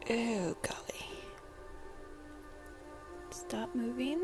Oh, golly. Stop moving.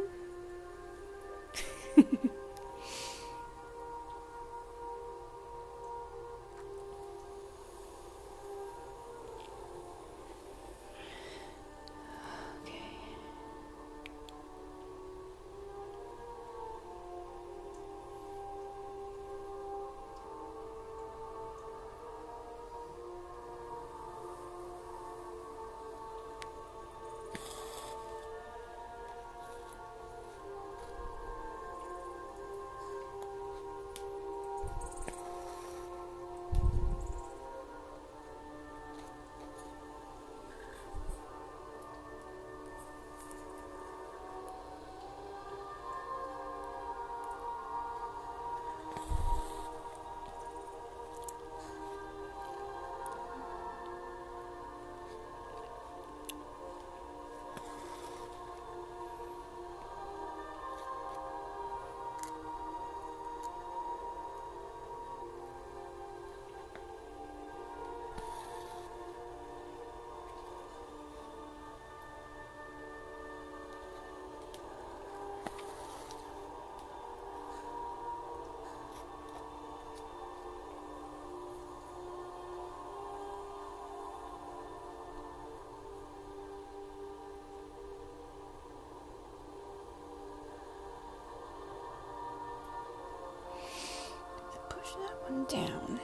Push that one down.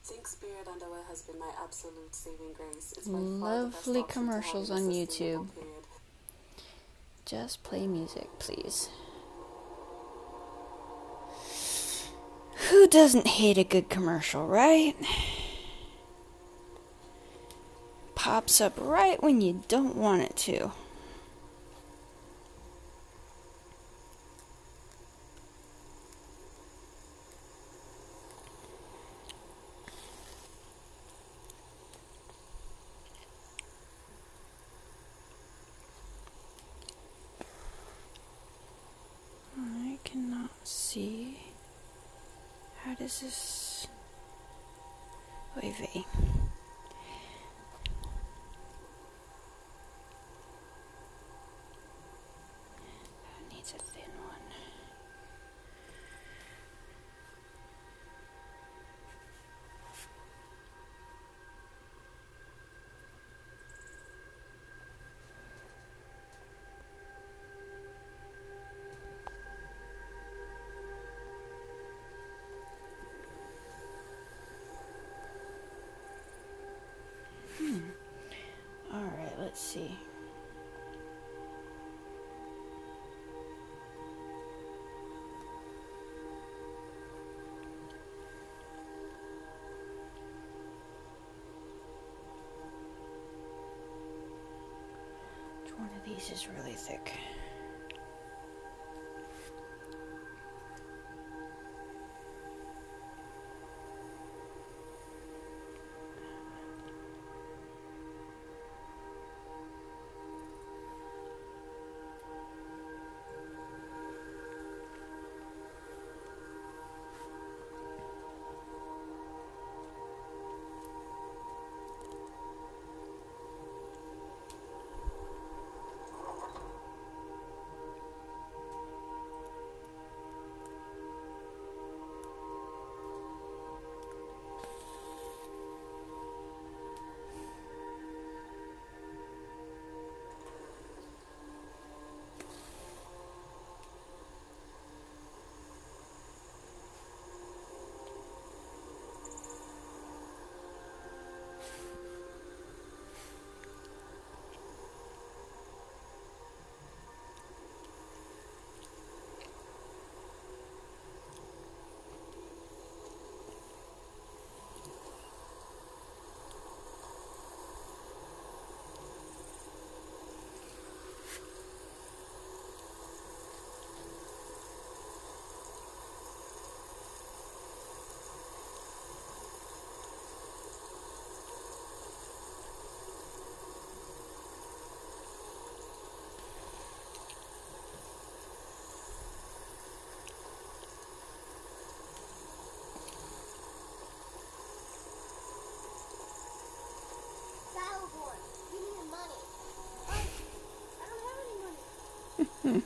Think Spirit Underwear has been my absolute saving grace. It's by far the best Lovely option to commercials have in on a sustainable YouTube. period. Just play music, please. Who doesn't hate a good commercial, right? Pops up right when you don't want it to. I cannot see. How does this... Oy vey. That needs a thin one. Alright, let's see. Which one of these is really thick? Hmm.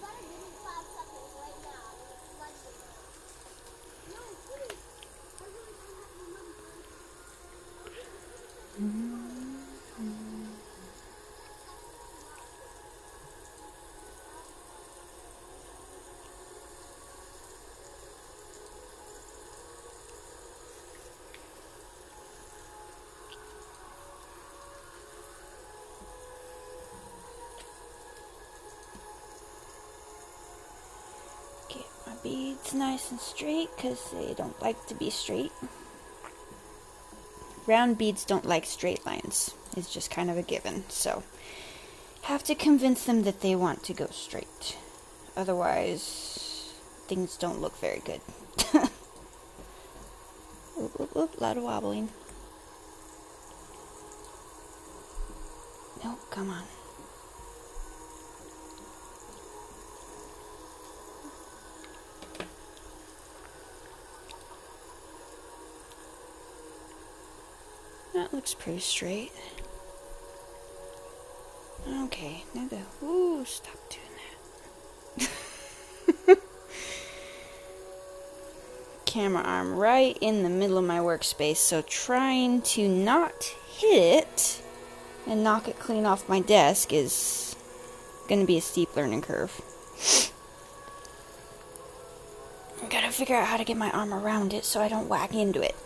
Get my beads nice and straight because they don't like to be straight. Round beads don't like straight lines. It's just kind of a given. So, have to convince them that they want to go straight. Otherwise, things don't look very good. Oop, oop, oop, lot of wobbling. No, come on. That looks pretty straight. Okay, now go. Ooh, stop doing that. Camera arm right in the middle of my workspace, so trying to not hit it and knock it clean off my desk is going to be a steep learning curve. I gotta figure out how to get my arm around it so I don't whack into it.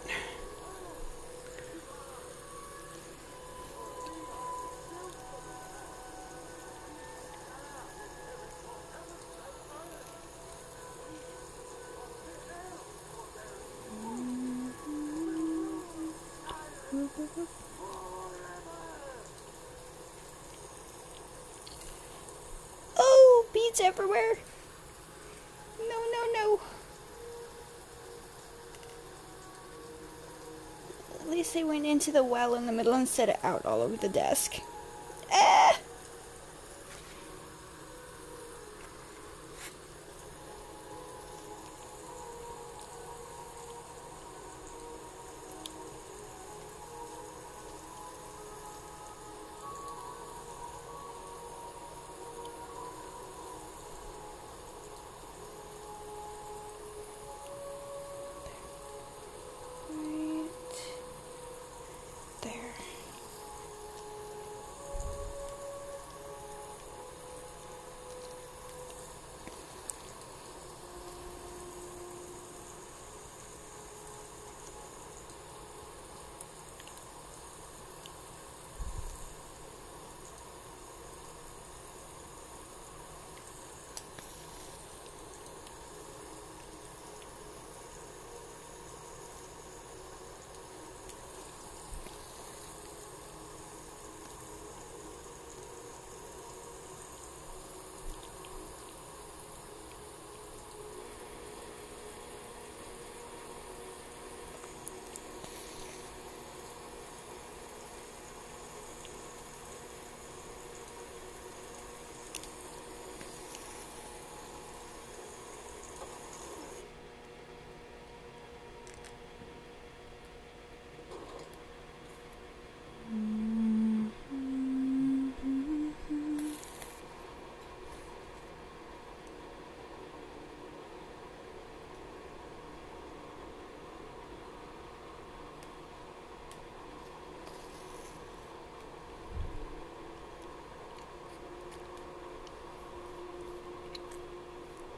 Oh, beads everywhere. No, no, no. At least they went into the well in the middle instead of out all over the desk. Ah! There.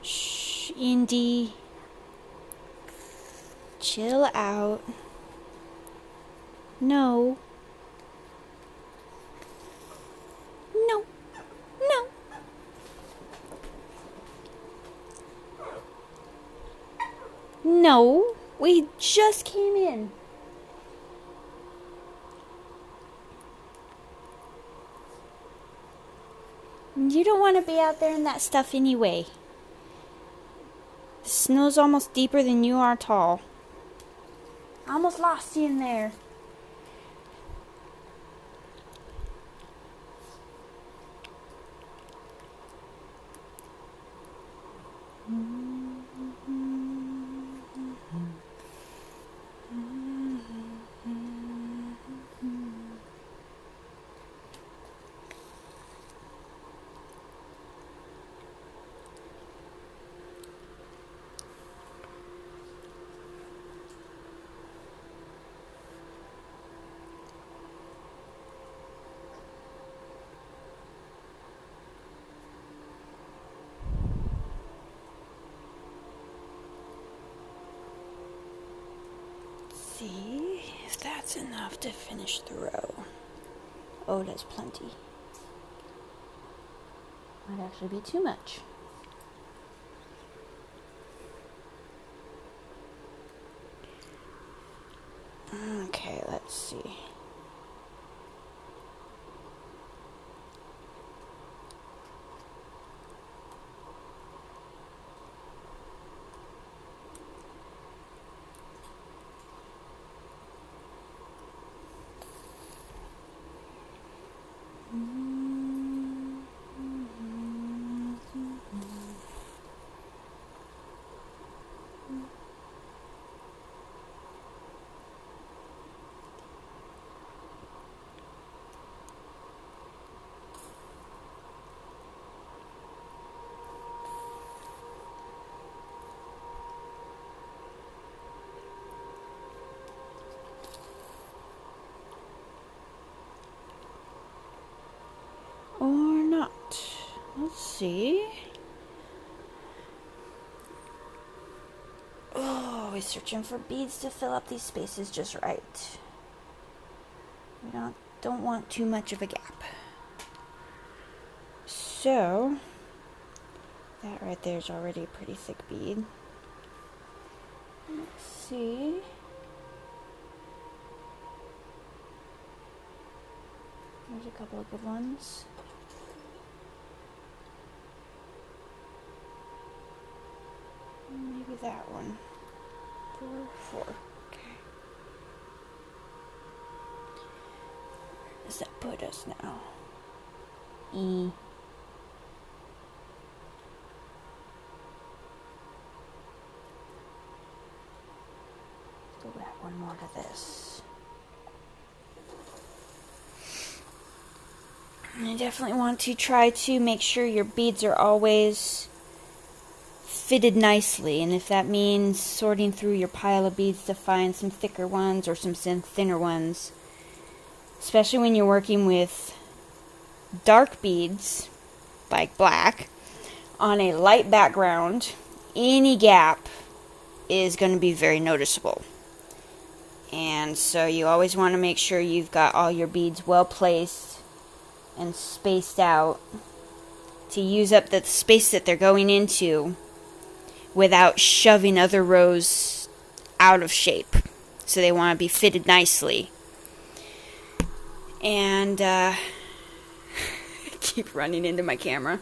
Shh, Indy. Chill out. No. No. No. No. We just came in. You don't want to be out there in that stuff anyway. The snow's almost deeper than you are tall. I almost lost you in there. see if that's enough to finish the row. Oh, that's plenty. Might actually be too much. Okay, let's see. Or not. Let's see. Oh, we're searching for beads to fill up these spaces just right. We don't want too much of a gap. So, that right there is already a pretty thick bead. Let's see. There's a couple of good ones. Maybe that one. 4. Okay. Where does that put us now? E. Still add one more to this. I definitely want to try to make sure your beads are always fitted nicely, and if that means sorting through your pile of beads to find some thicker ones or some thinner ones, especially when you're working with dark beads like black on a light background, any gap is going to be very noticeable. And so you always want to make sure you've got all your beads well placed and spaced out to use up the space that they're going into without shoving other rows out of shape. So they want to be fitted nicely. And I keep running into my camera.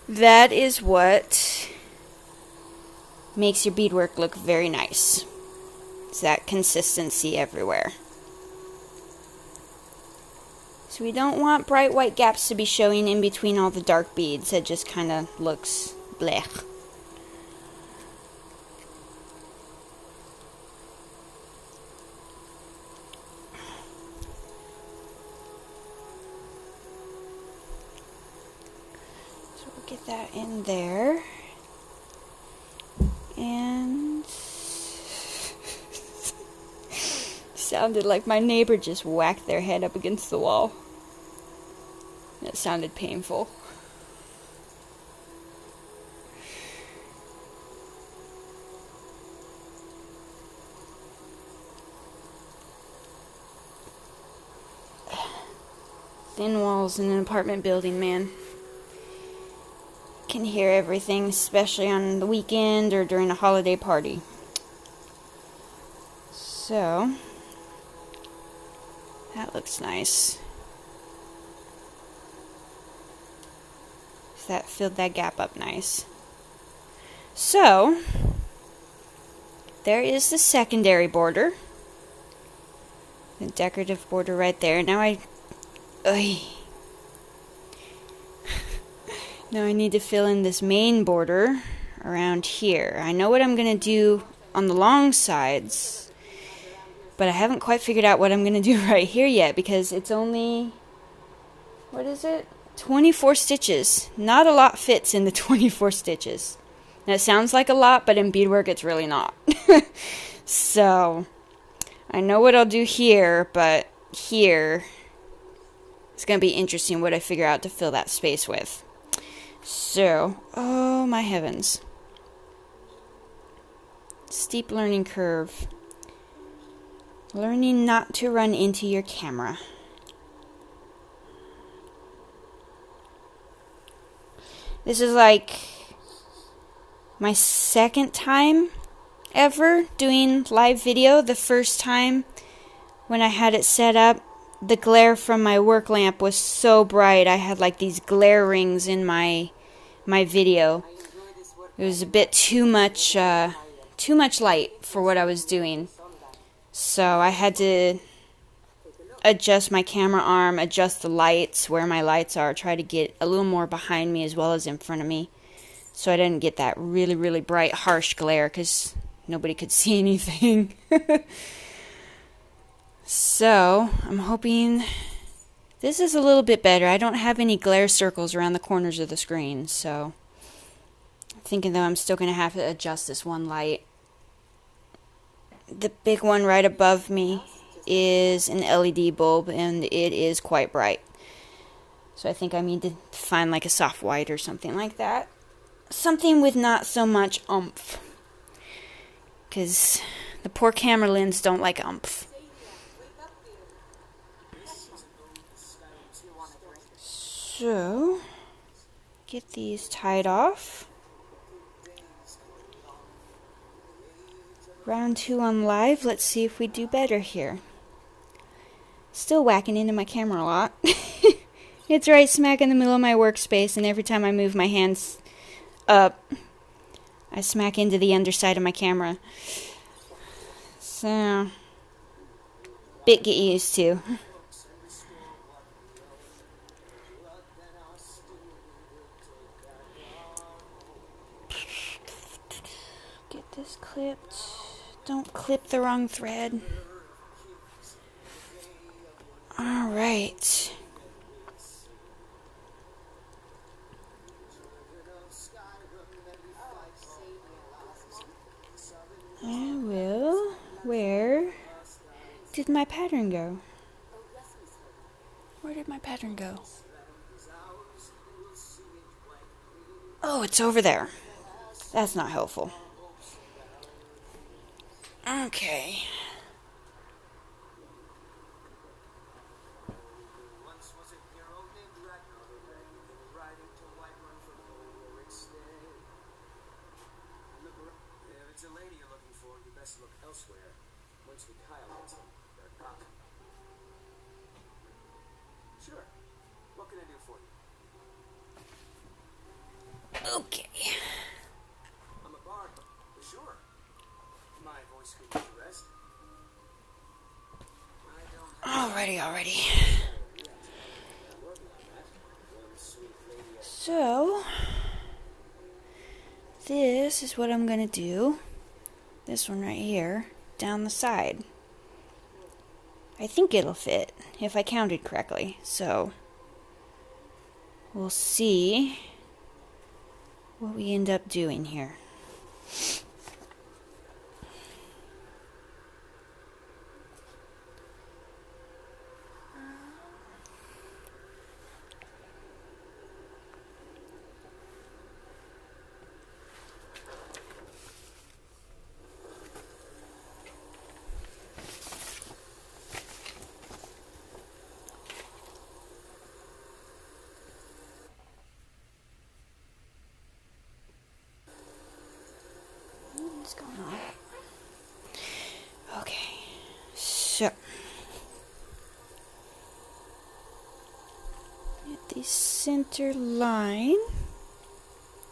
That is what makes your beadwork look very nice. It's that consistency everywhere. So we don't want bright white gaps to be showing in between all the dark beads. It just kind of looks blech. So we'll get that in there. And sounded like my neighbor just whacked their head up against the wall. That sounded painful. Thin walls in an apartment building, man. Can hear everything, especially on the weekend or during a holiday party. So, that looks nice. That filled that gap up nice. So, there is the secondary border. The decorative border right there. Now now I need to fill in this main border around here. I know what I'm going to do on the long sides, but I haven't quite figured out what I'm going to do right here yet because it's only, what is it? 24 stitches. Not a lot fits in the 24 stitches. Now it sounds like a lot, but in beadwork it's really not. So, I know what I'll do here, but here it's going to be interesting what I figure out to fill that space with. So, oh my heavens. Steep learning curve. Learning not to run into your camera. This is like my second time ever doing live video. The first time when I had it set up, the glare from my work lamp was so bright. I had like these glare rings in my video. It was a bit too much light for what I was doing. So I had to adjust my camera arm, adjust the lights where my lights are, try to get a little more behind me as well as in front of me, so I didn't get that really, really bright, harsh glare, because nobody could see anything. So, I'm hoping this is a little bit better. I don't have any glare circles around the corners of the screen, so I'm thinking though I'm still going to have to adjust this one light. The big one right above me is an LED bulb, and it is quite bright. So I think I need to find like a soft white or something like that. Something with not so much oomph. Because the poor camera lens don't like oomph. So, get these tied off. Round 2 on live. Let's see if we do better here. Still whacking into my camera a lot. It's right smack in the middle of my workspace, and every time I move my hands up, I smack into the underside of my camera. So, bit get used to. Get this clipped. Don't clip the wrong thread. Alright. Where did my pattern go? Where did my pattern go? Oh, it's over there. That's not helpful. Okay. If it's a lady you're looking for, you best look elsewhere. Once we Kyle gets them, they're gone. Sure. What can I do for you? Okay. I'm a barber. Sure. My voice could use a rest. Alrighty. So, this is what I'm gonna do. This one right here, down the side. I think it'll fit, if I counted correctly. So, we'll see what we end up doing here. What's going on? Okay, so get the center line.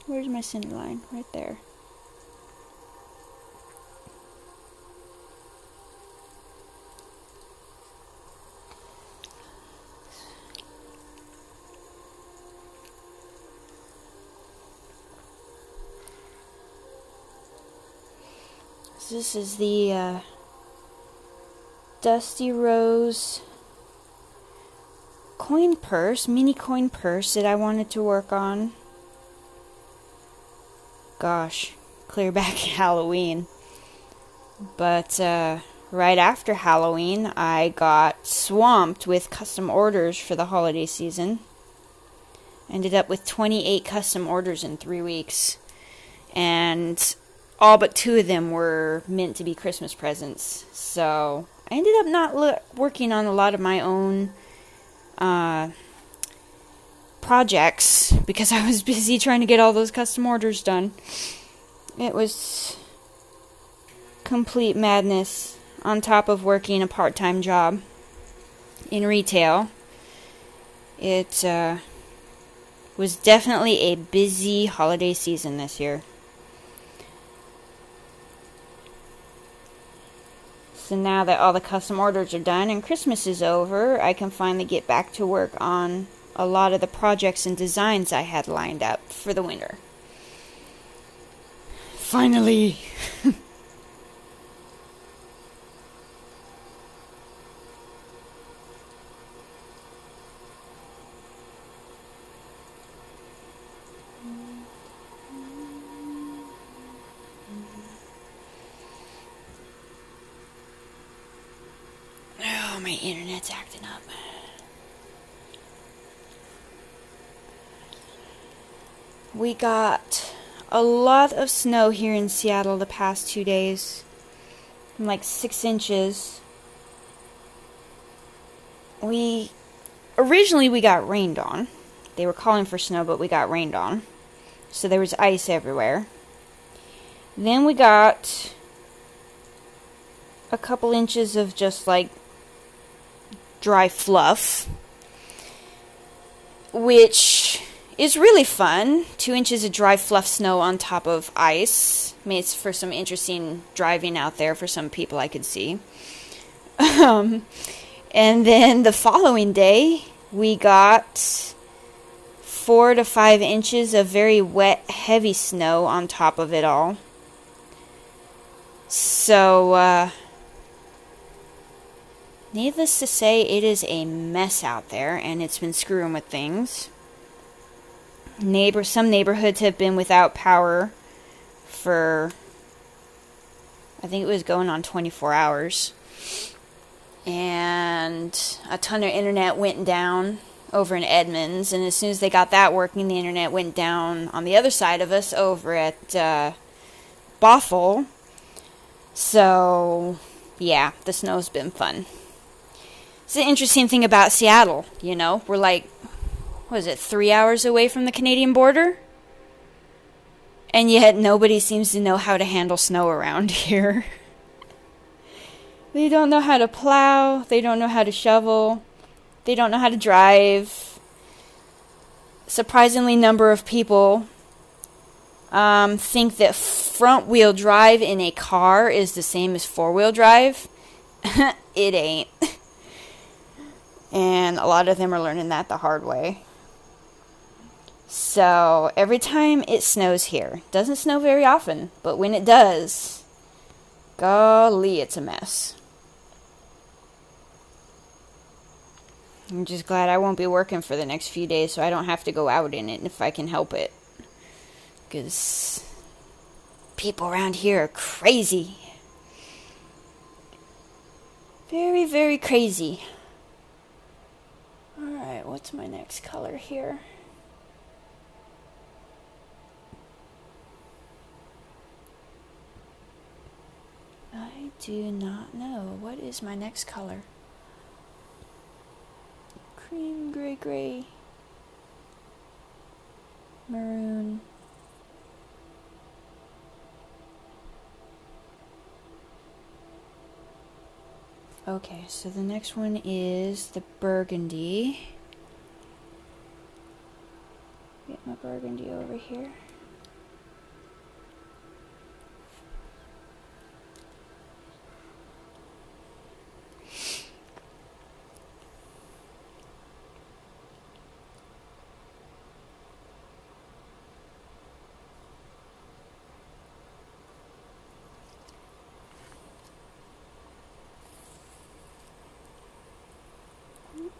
Where's my center line? Right there. This is the Dusty Rose coin purse, mini coin purse that I wanted to work on. Gosh, clear back Halloween. But right after Halloween, I got swamped with custom orders for the holiday season. Ended up with 28 custom orders in 3 weeks. And all but 2 of them were meant to be Christmas presents. So I ended up not working on a lot of my own projects because I was busy trying to get all those custom orders done. It was complete madness on top of working a part-time job in retail. It was definitely a busy holiday season this year. So now that all the custom orders are done and Christmas is over, I can finally get back to work on a lot of the projects and designs I had lined up for the winter. Finally! Oh, my internet's acting up. We got a lot of snow here in Seattle the past 2 days. Like 6 inches. Originally we got rained on. They were calling for snow, but we got rained on. So there was ice everywhere. Then we got a couple inches of just like dry fluff, which is really fun. 2 inches of dry fluff snow on top of ice makes for some interesting driving out there for some people I could see. And then the following day, we got 4 to 5 inches of very wet, heavy snow on top of it all. So, needless to say, it is a mess out there, and it's been screwing with things. Some neighborhoods have been without power for, I think it was going on 24 hours. And a ton of internet went down over in Edmonds, and as soon as they got that working, the internet went down on the other side of us over at Bothell. So, yeah, the snow's been fun. It's an interesting thing about Seattle, you know. We're like, 3 hours away from the Canadian border? And yet nobody seems to know how to handle snow around here. They don't know how to plow. They don't know how to shovel. They don't know how to drive. Surprisingly number of people think that front-wheel drive in a car is the same as four-wheel drive. It ain't. And a lot of them are learning that the hard way. So, every time it snows here, it doesn't snow very often, but when it does, golly, it's a mess. I'm just glad I won't be working for the next few days so I don't have to go out in it if I can help it. Because people around here are crazy. Very, very crazy. Alright, what's my next color here? I do not know. What is my next color? Cream, gray, maroon. Okay, so the next one is the burgundy. Get my burgundy over here.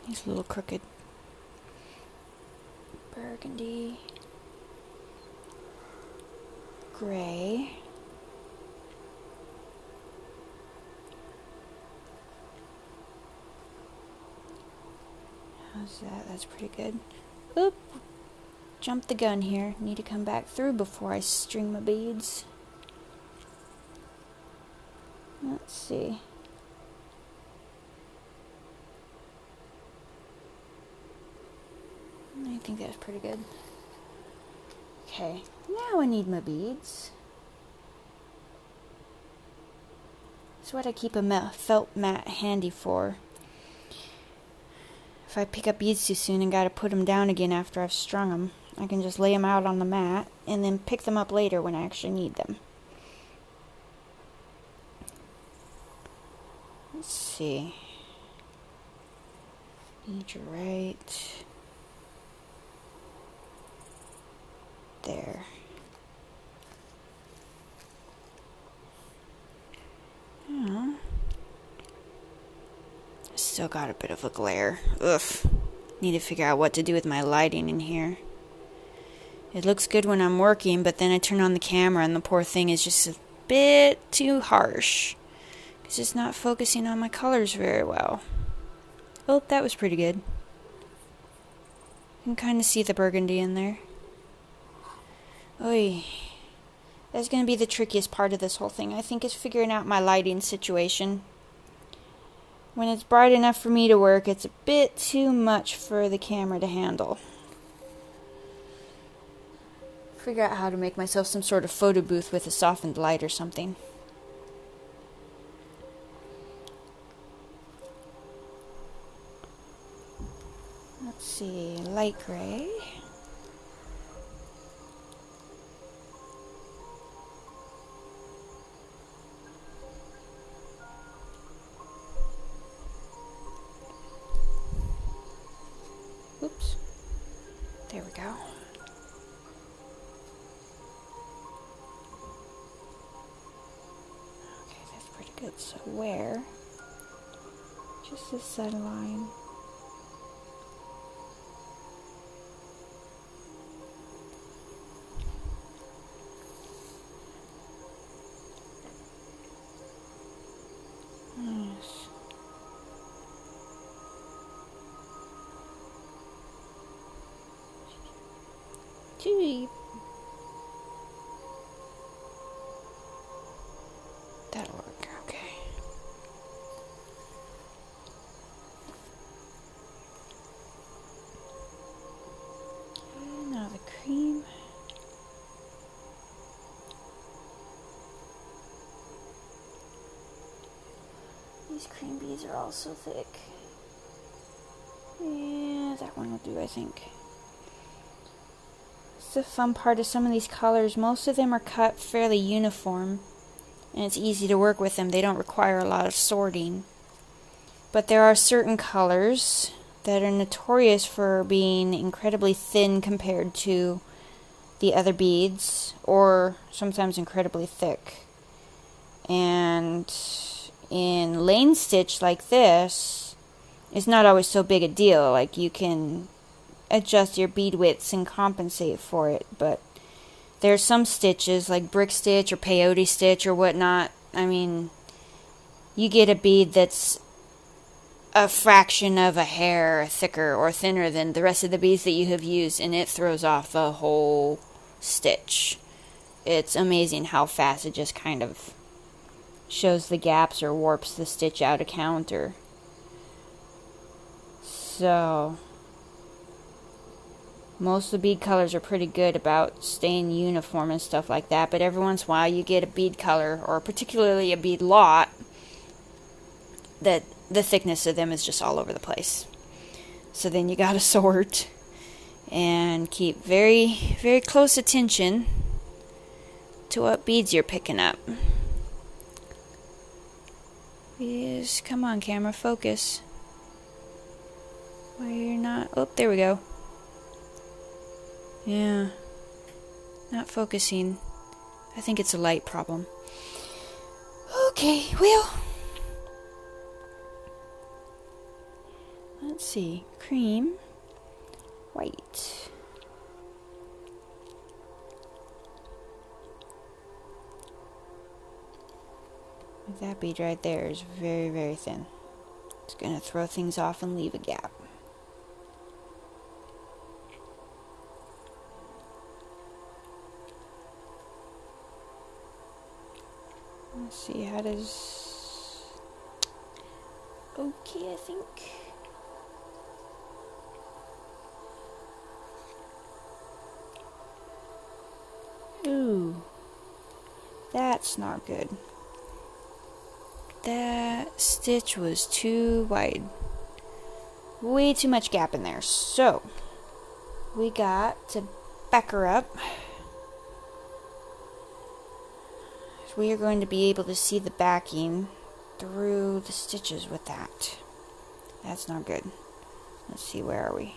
He's a little crooked. Burgundy. Gray. How's that? That's pretty good. Oop! Jumped the gun here. Need to come back through before I string my beads. Let's see. think that's pretty good. Okay, now I need my beads. That's what I keep a felt mat handy for. If I pick up beads too soon and gotta put them down again after I've strung them, I can just lay them out on the mat and then pick them up later when I actually need them. Let's see. Need your right. There. Oh. Still got a bit of a glare. Ugh. Need to figure out what to do with my lighting in here. It looks good when I'm working, but then I turn on the camera and the poor thing is just a bit too harsh. It's just not focusing on my colors very well. Oh, that was pretty good. You can kind of see the burgundy in there. Oy. That's going to be the trickiest part of this whole thing, I think, is figuring out my lighting situation. When it's bright enough for me to work, it's a bit too much for the camera to handle. Figure out how to make myself some sort of photo booth with a softened light or something. Let's see, light gray. Oops. There we go. Okay, that's pretty good. So where? Just this center line. Nice. Too deep. That'll work, okay. And now the cream. These cream beads are all so thick. Yeah, that one will do, I think. The fun part of some of these colors, most of them are cut fairly uniform and it's easy to work with them. They don't require a lot of sorting. But there are certain colors that are notorious for being incredibly thin compared to the other beads, or sometimes incredibly thick. And in lane stitch like this, it's not always so big a deal. Like, you can adjust your bead widths and compensate for it, but there's some stitches like brick stitch or peyote stitch or whatnot. I mean, you get a bead that's a fraction of a hair thicker or thinner than the rest of the beads that you have used, and it throws off the whole stitch. It's amazing how fast it just kind of shows the gaps or warps the stitch out of counter. So most of the bead colors are pretty good about staying uniform and stuff like that, but every once in a while you get a bead color, or particularly a bead lot, that the thickness of them is just all over the place. So then you gotta sort and keep very, very close attention to what beads you're picking up. Yes, come on camera, focus. Why you're not, oh, there we go. Yeah, not focusing. I think it's a light problem. Okay, well, let's see. Cream, white. That bead right there is very, very thin. It's going to throw things off and leave a gap. Let's see, how does... Okay, I think. That's not good. That stitch was too wide. Way too much gap in there. So, we got to back her up. We are going to be able to see the backing through the stitches with that. That's not good. Let's see, where are we?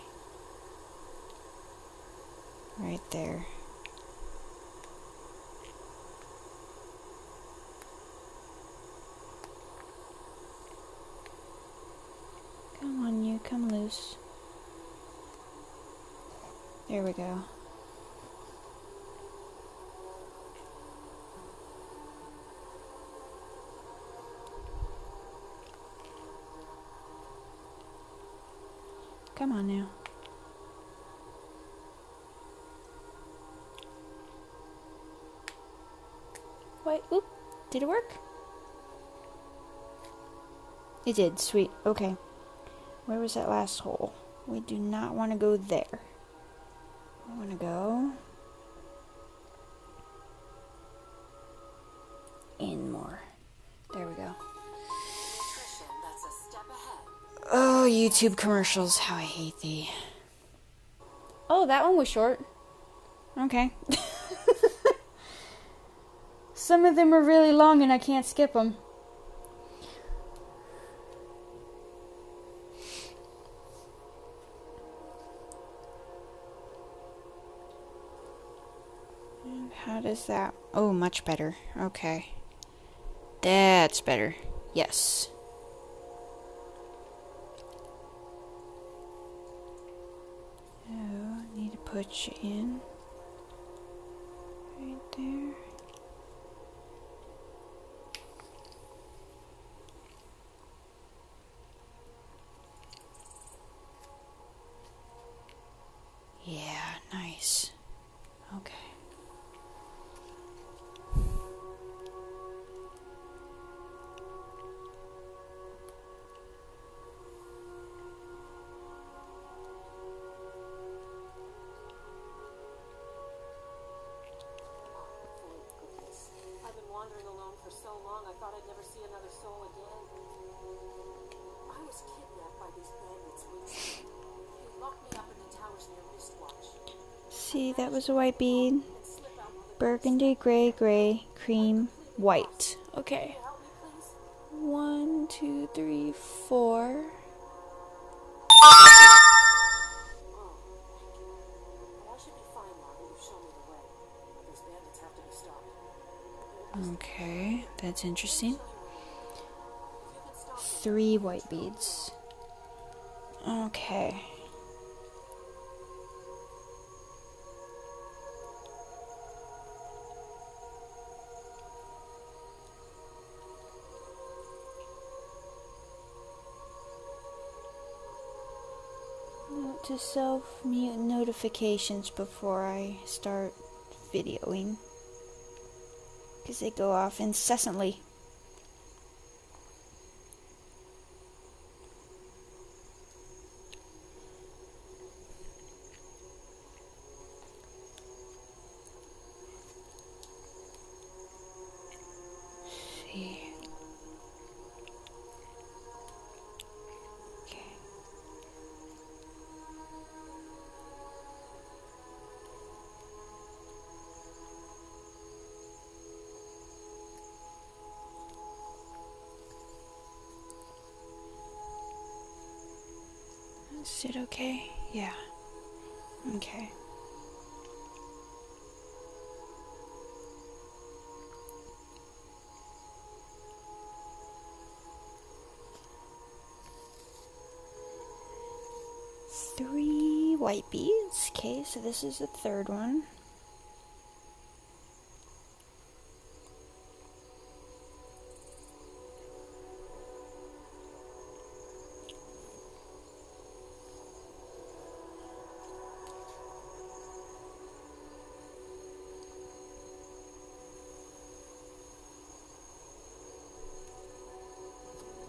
Right there. Come on, you, come loose. There we go. Come on now. Wait, oop, did it work? It did, sweet, okay. Where was that last hole? We do not want to go there. We want to go in more. There we go. That's a step ahead. Oh, YouTube commercials, how I hate thee. Oh, that one was short. Okay. Some of them are really long and I can't skip them. And how does that... Oh, much better. Okay. That's better. Yes. Oh, need to put you in. Right there. Yeah, nice. Okay. I've been wandering alone for so long, I thought I'd never see another soul again. I was kidnapped by these bandits weeks ago. They locked me up in the towers near Mistwatch. See, that was a white bead. Burgundy, gray, gray, cream, white. Okay. Help me, please? 1, 2, 3, 4. But I should be fine now that you've shown me the way. But those bandits have to be stopped. Okay, that's interesting. If you can stop 3 white beads. Okay. Note to self, mute notifications before I start videoing, because they go off incessantly. See. Okay. Is it okay? Yeah. Okay. Three white beads. Okay, so this is the third one.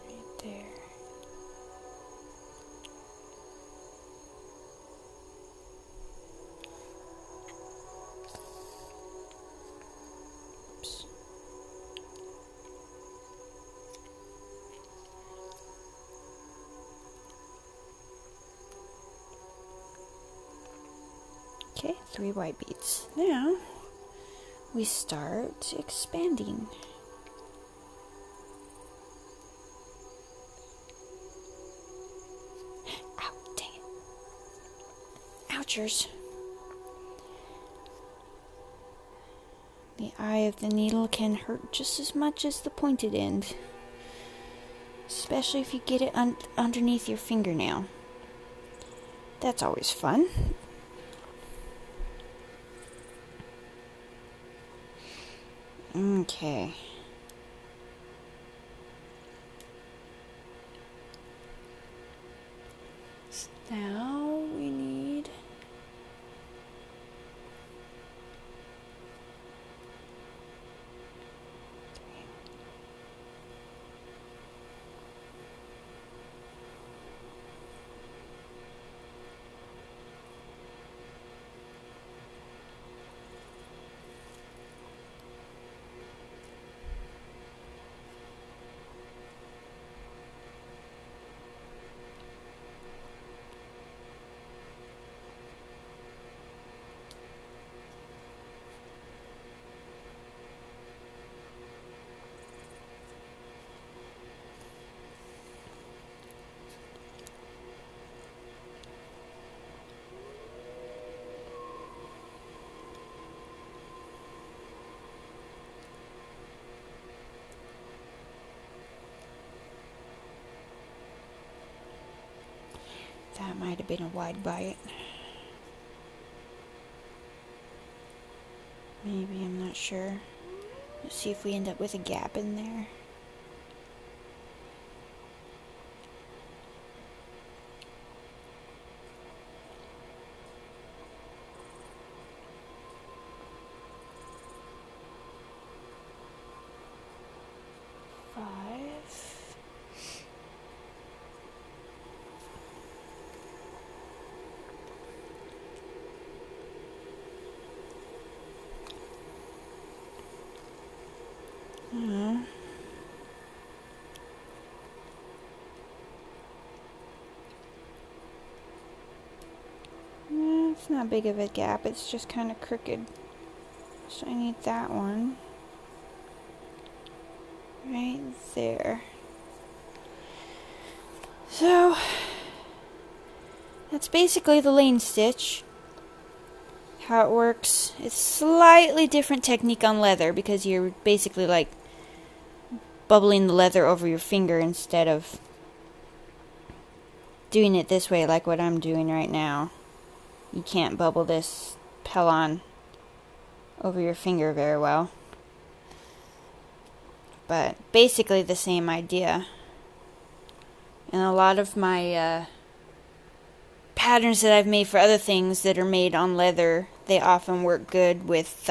Right there. Okay, 3 white beads. Now, we start expanding. Ow, dang it. Ouchers. The eye of the needle can hurt just as much as the pointed end. Especially if you get it underneath your fingernail. That's always fun. Okay. So now we need... That might have been a wide bite. Maybe, I'm not sure. Let's see if we end up with a gap in there. It's not big of a gap, it's just kind of crooked. So I need that one. Right there. So, that's basically the lane stitch. How it works. It's slightly different technique on leather because you're basically like bubbling the leather over your finger instead of doing it this way like what I'm doing right now. You can't bubble this Pellon over your finger very well. But basically the same idea. And a lot of my patterns that I've made for other things that are made on leather, they often work good with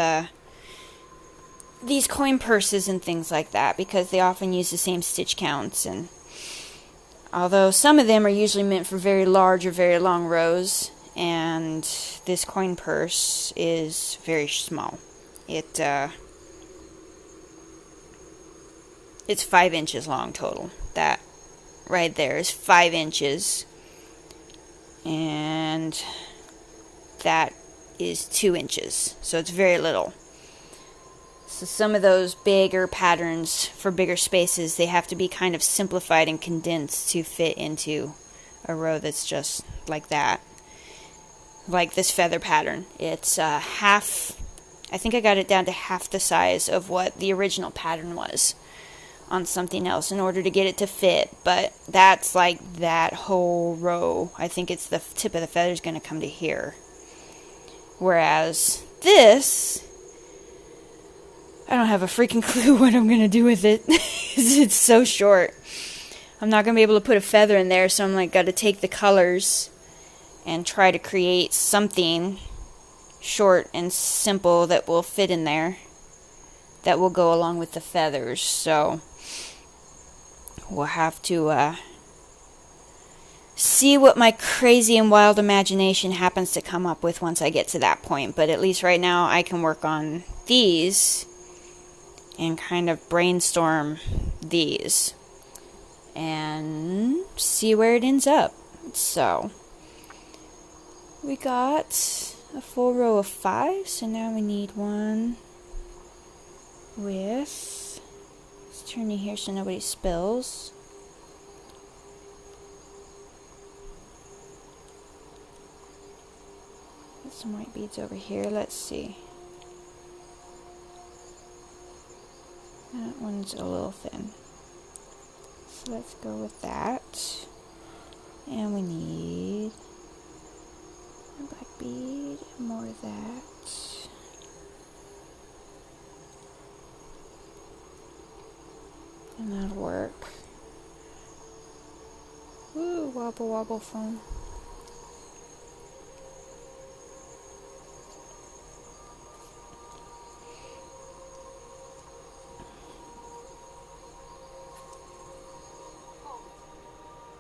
these coin purses and things like that because they often use the same stitch counts. And although some of them are usually meant for very large or very long rows, and this coin purse is very small. It's 5 inches long total. That right there is 5 inches. And that is 2 inches. So it's very little. So some of those bigger patterns for bigger spaces, they have to be kind of simplified and condensed to fit into a row that's just like that. Like this feather pattern. It's half, I think I got it down to half the size of what the original pattern was on something else in order to get it to fit. But that's like that whole row. I think it's the tip of the feather is going to come to here. Whereas this, I don't have a freaking clue what I'm going to do with it. It's so short. I'm not going to be able to put a feather in there, so I'm like got to take the colors and try to create something short and simple that will fit in there, that will go along with the feathers. So we'll have to see what my crazy and wild imagination happens to come up with once I get to that point. But at least right now I can work on these and kind of brainstorm these and see where it ends up. So we got a full row of 5, so now we need one with, let's turn it here so nobody spills. Get some white beads over here, let's see. That one's a little thin. So let's go with that. And we need a black bead, more of that. And that'll work. Woo, wobble wobble foam.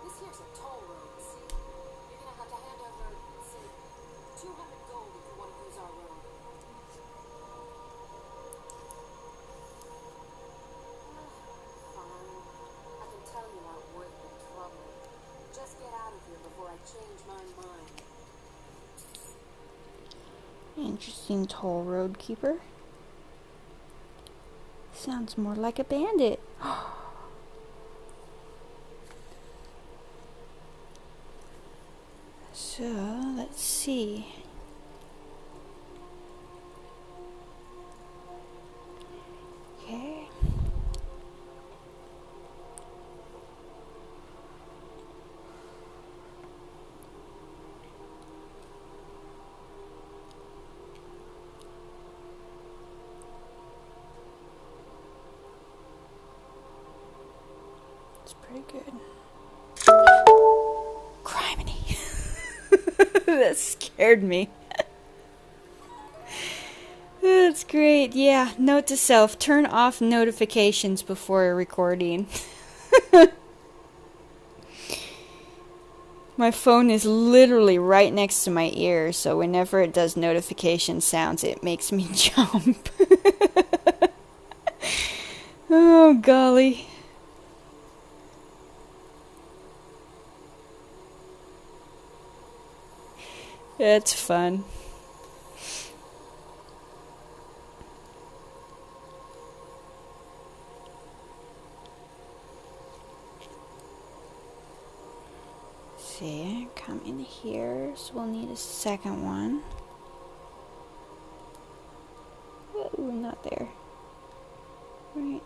This here's a toll road, see? You're gonna have to hand over, say, 200 gold if you want to use our road. Fine. I can tell you aren't worth the trouble. Just get out of here before I change my mind. Interesting toll road keeper. Sounds more like a bandit. So, let's see. Okay. It's pretty good. Criminy. That scared me. That's great. Yeah, note to self, turn off notifications before recording. My phone is literally right next to my ear, so whenever it does notification sounds, it makes me jump. Oh, golly. It's fun. See, come in here, so we'll need a second one. Ooh, not there. Right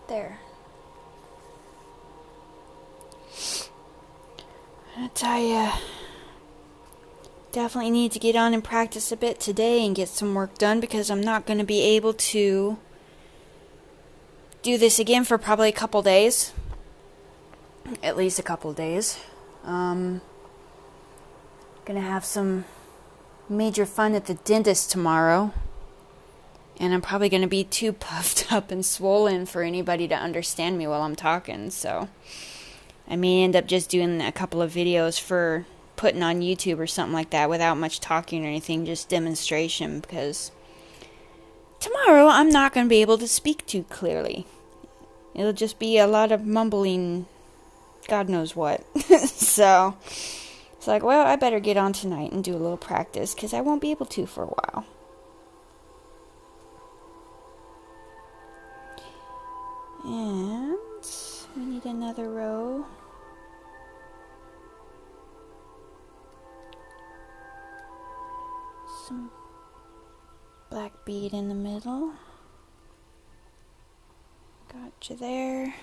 there. I tell ya, definitely need to get on and practice a bit today and get some work done because I'm not going to be able to do this again for probably a couple days. At least a couple days. Gonna have some major fun at the dentist tomorrow. And I'm probably gonna be too puffed up and swollen for anybody to understand me while I'm talking, so I may end up just doing a couple of videos for putting on YouTube or something like that without much talking or anything, just demonstration, because tomorrow I'm not going to be able to speak too clearly. It'll just be a lot of mumbling, God knows what. So it's like, well, I better get on tonight and do a little practice because I won't be able to for a while. And we need another row. Some black bead in the middle. Got you there.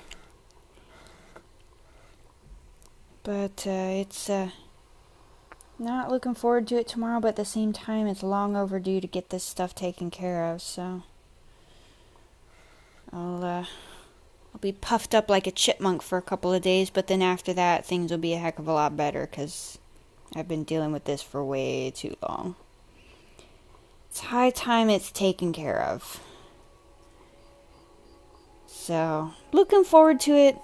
But it's not looking forward to it tomorrow, but at the same time it's long overdue to get this stuff taken care of, so I'll be puffed up like a chipmunk for a couple of days, but then after that things will be a heck of a lot better because I've been dealing with this for way too long. It's high time it's taken care of. So, looking forward to it,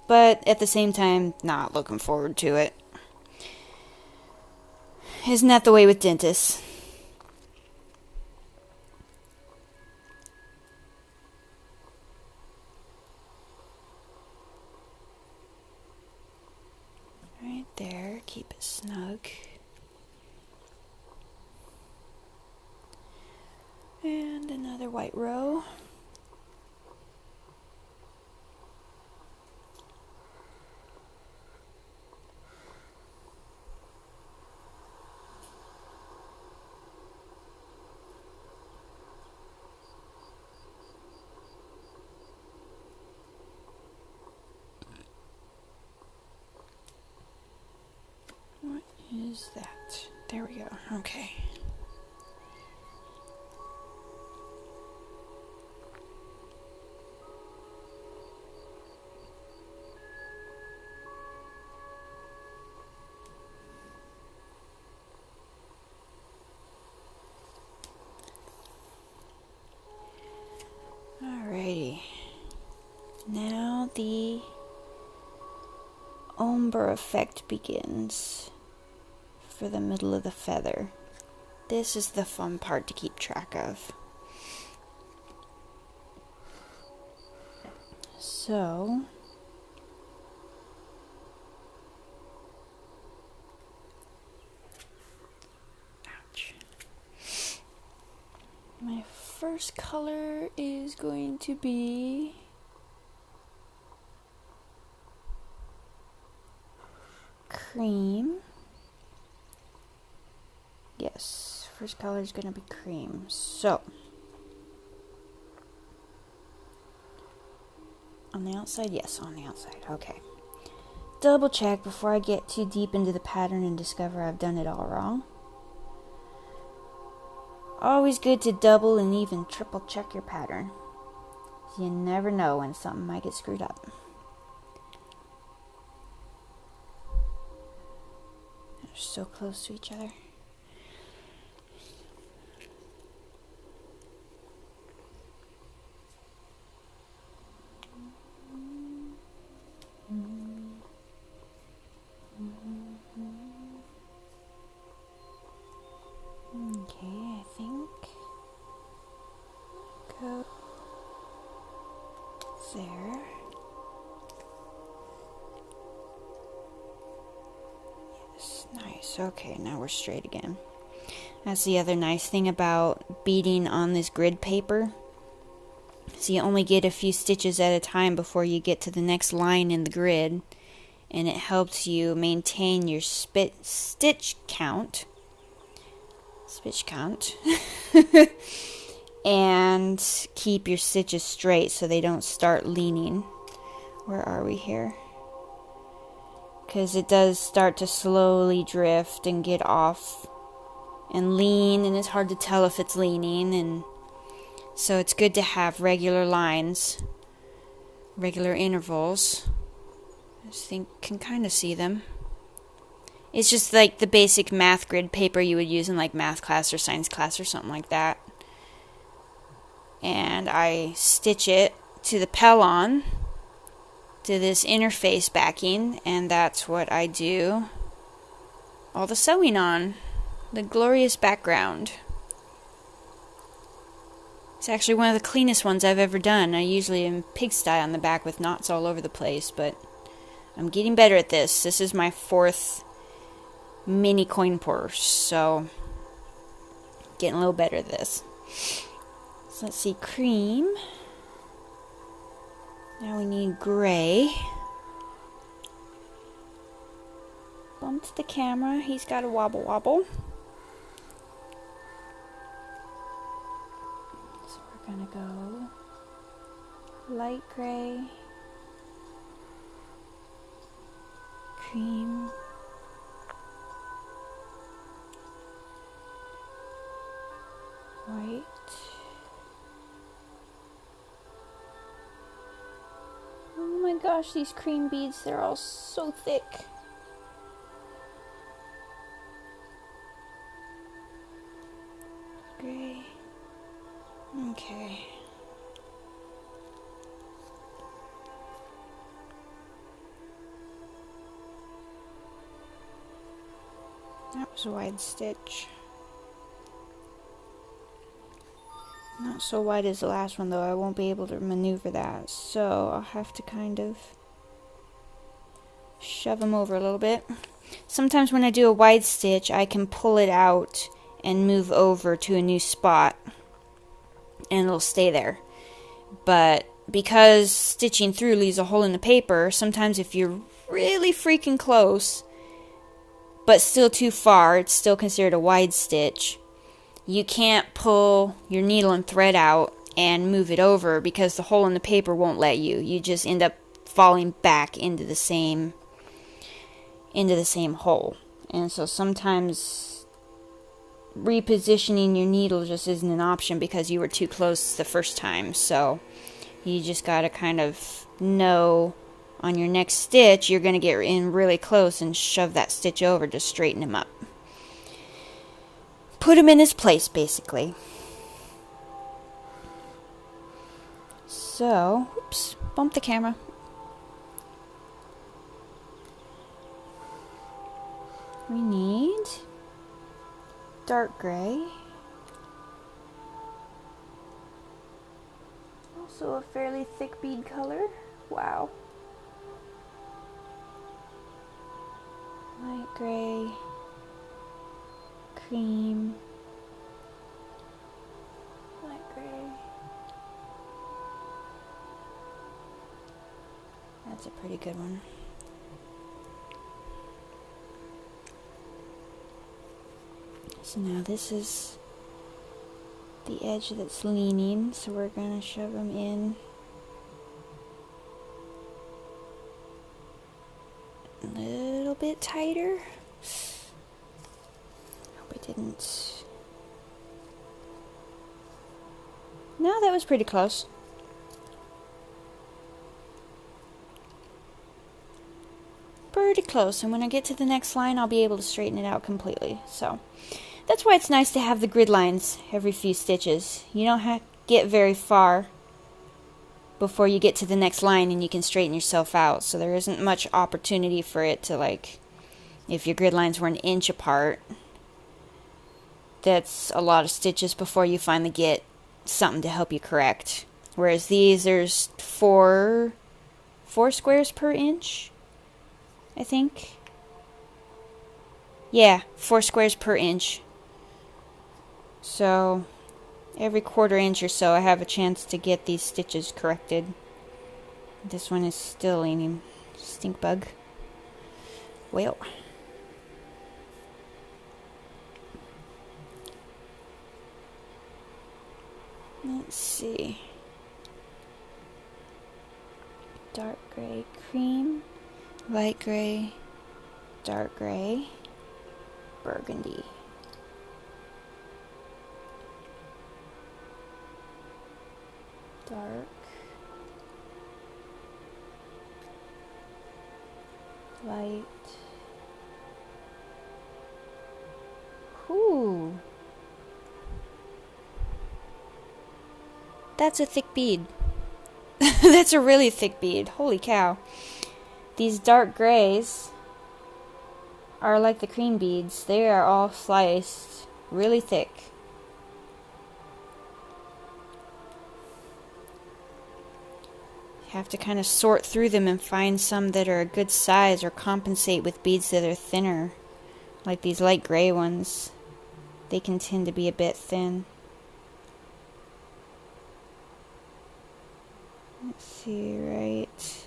but at the same time, not looking forward to it. Isn't that the way with dentists? Right there, keep it snug. white row. What is that? There we go. Okay. Alrighty. Now the ombre effect begins for the middle of the feather. This is the fun part to keep track of. So, ouch. My first color is going to be cream. Yes, first color is going to be cream. So, on the outside? Yes, on the outside. Okay. Double check before I get too deep into the pattern and discover I've done it all wrong. Always good to double and even triple check your pattern. You never know when something might get screwed up. They're so close to each other. Okay, I think go there. Yes, nice. Okay, now we're straight again. That's the other nice thing about beading on this grid paper. So you only get a few stitches at a time before you get to the next line in the grid, and it helps you maintain your stitch count. And keep your stitches straight so they don't start leaning. Where are we here? Because it does start to slowly drift and get off and lean, and it's hard to tell if it's leaning, and so it's good to have regular lines, regular intervals. I just think can kind of see them. It's just like the basic math grid paper you would use in like math class or science class or something like that. And I stitch it to the Pellon, to this interface backing, and that's what I do all the sewing on. The glorious background. It's actually one of the cleanest ones I've ever done. I usually am pigsty on the back with knots all over the place, but I'm getting better at this. This is my 4th mini coin purse, so getting a little better at this. So let's see, cream. Now we need gray. Bumped the camera. He's got a wobble wobble. So we're gonna go light gray, cream, white, oh my gosh, these cream beads, they're all so thick. Gray. Okay. That was a wide stitch. Not so wide as the last one, though. I won't be able to maneuver that, so I'll have to kind of shove them over a little bit. Sometimes when I do a wide stitch, I can pull it out and move over to a new spot and it'll stay there. But because stitching through leaves a hole in the paper, sometimes if you're really freaking close, but still too far, it's still considered a wide stitch, you can't pull your needle and thread out and move it over because the hole in the paper won't let you. You just end up falling back into the same hole. And so sometimes repositioning your needle just isn't an option because you were too close the first time. So you just gotta kind of know on your next stitch you're gonna get in really close and shove that stitch over to straighten him up. Put him in his place, basically. So, oops, bump the camera. We need dark gray. Also a fairly thick bead color. Wow. Light gray. Cream. Light gray. That's a pretty good one. So now this is the edge that's leaning, so we're going to shove them in a little bit tighter. Hope I didn't. No, that was pretty close. Pretty close, and when I get to the next line, I'll be able to straighten it out completely. So that's why it's nice to have the grid lines every few stitches. You don't have to get very far before you get to the next line and you can straighten yourself out. So there isn't much opportunity for it to, like, if your grid lines were an inch apart, that's a lot of stitches before you finally get something to help you correct. Whereas these, there's four squares per inch, I think. Yeah, 4 squares per inch. So every quarter inch or so I have a chance to get these stitches corrected. This one is still leaning. Stink bug. Well. Let's see. Dark gray, cream, light gray, dark gray, burgundy. Dark, light. Ooh. That's a thick bead. That's a really thick bead. Holy cow. These dark grays are like the cream beads. They are all sliced really thick. You have to kind of sort through them and find some that are a good size or compensate with beads that are thinner. Like these light gray ones. They can tend to be a bit thin. Let's see, right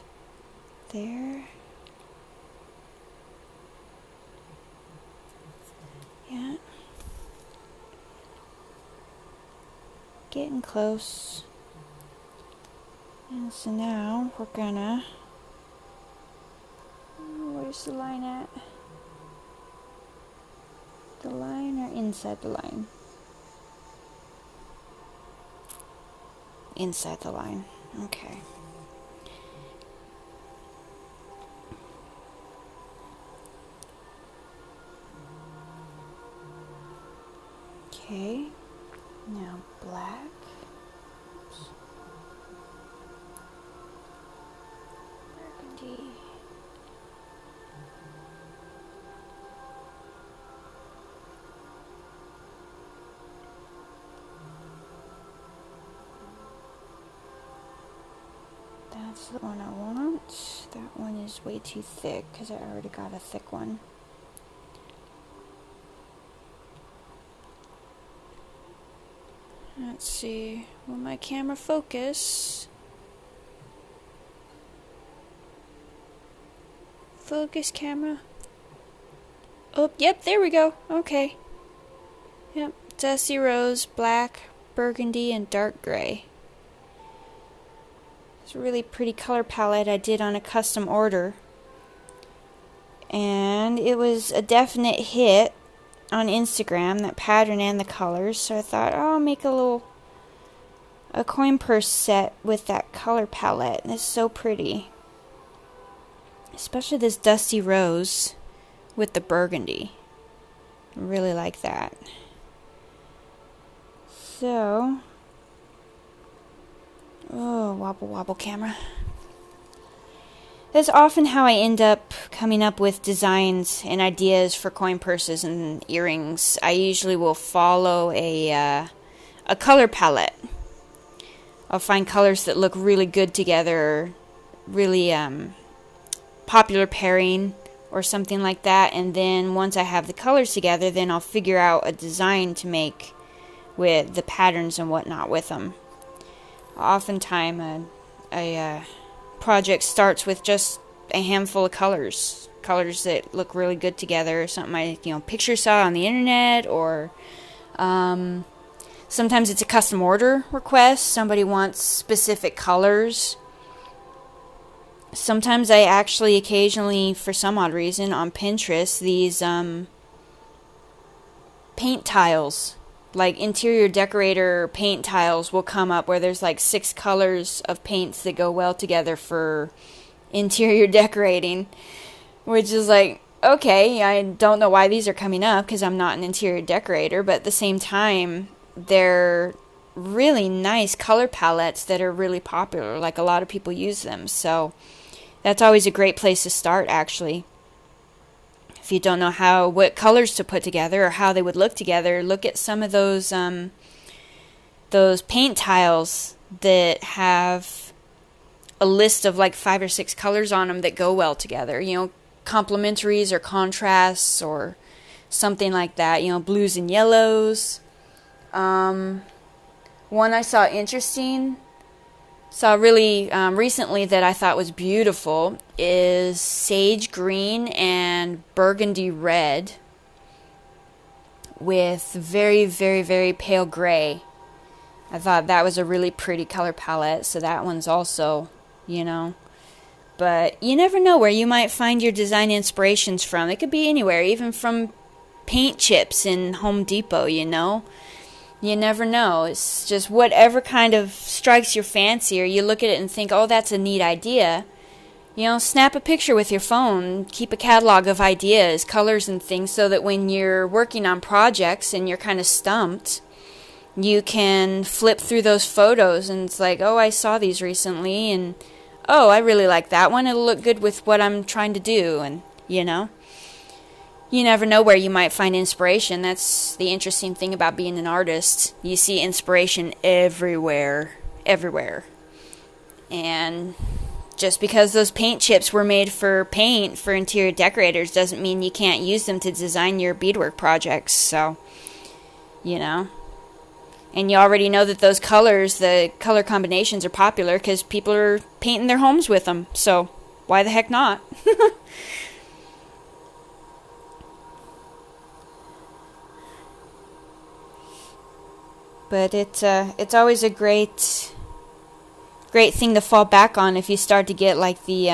there. Yeah. Getting close. And so now we're gonna... Where's the line at? The line or inside the line? Inside the line. Okay. Okay. Now black. Oops. Burgundy. That's the one I want. That one is way too thick because I already got a thick one. Let's see. Will my camera focus? Focus camera. Oh, yep, there we go. Okay. Yep, Dusty Rose, black, burgundy, and dark gray. It's a really pretty color palette I did on a custom order. And it was a definite hit on Instagram, that pattern and the colors. So I thought, oh, I'll make a coin purse set with that color palette. And it's so pretty. Especially this Dusty Rose with the burgundy. I really like that. So, oh, wobble wobble camera. That's often how I end up coming up with designs and ideas for coin purses and earrings. I usually will follow a color palette. I'll find colors that look really good together, really popular pairing or something like that, and then once I have the colors together, then I'll figure out a design to make with the patterns and whatnot with them. Oftentimes a project starts with just a handful of colors that look really good together, something I picture saw on the internet, or sometimes it's a custom order request. Somebody wants specific colors. Sometimes I actually occasionally, for some odd reason, on Pinterest, these paint tiles, like interior decorator paint tiles, will come up where there's like 6 colors of paints that go well together for interior decorating, which is like, okay, I don't know why these are coming up because I'm not an interior decorator, but at the same time, they're really nice color palettes that are really popular. Like, a lot of people use them, so that's always a great place to start, actually. If you don't know what colors to put together or how they would look together, look at some of those paint tiles that have a list of like 5 or 6 colors on them that go well together. Complementaries or contrasts or something like that. Blues and yellows. One I saw really recently that I thought was beautiful is sage green and burgundy red with very, very, very pale gray. I thought that was a really pretty color palette, so that one's also, But you never know where you might find your design inspirations from. It could be anywhere, even from paint chips in Home Depot, You never know. It's just whatever kind of strikes your fancy, or you look at it and think, oh, that's a neat idea. Snap a picture with your phone. Keep a catalog of ideas, colors, and things so that when you're working on projects and you're kind of stumped, you can flip through those photos and it's like, oh, I saw these recently, and oh, I really like that one. It'll look good with what I'm trying to do, and You never know where you might find inspiration. That's the interesting thing about being an artist. You see inspiration everywhere. And just because those paint chips were made for paint for interior decorators doesn't mean you can't use them to design your beadwork projects. So, And you already know that those colors, the color combinations, are popular because people are painting their homes with them. So, why the heck not? But it's always a great thing to fall back on if you start to get like the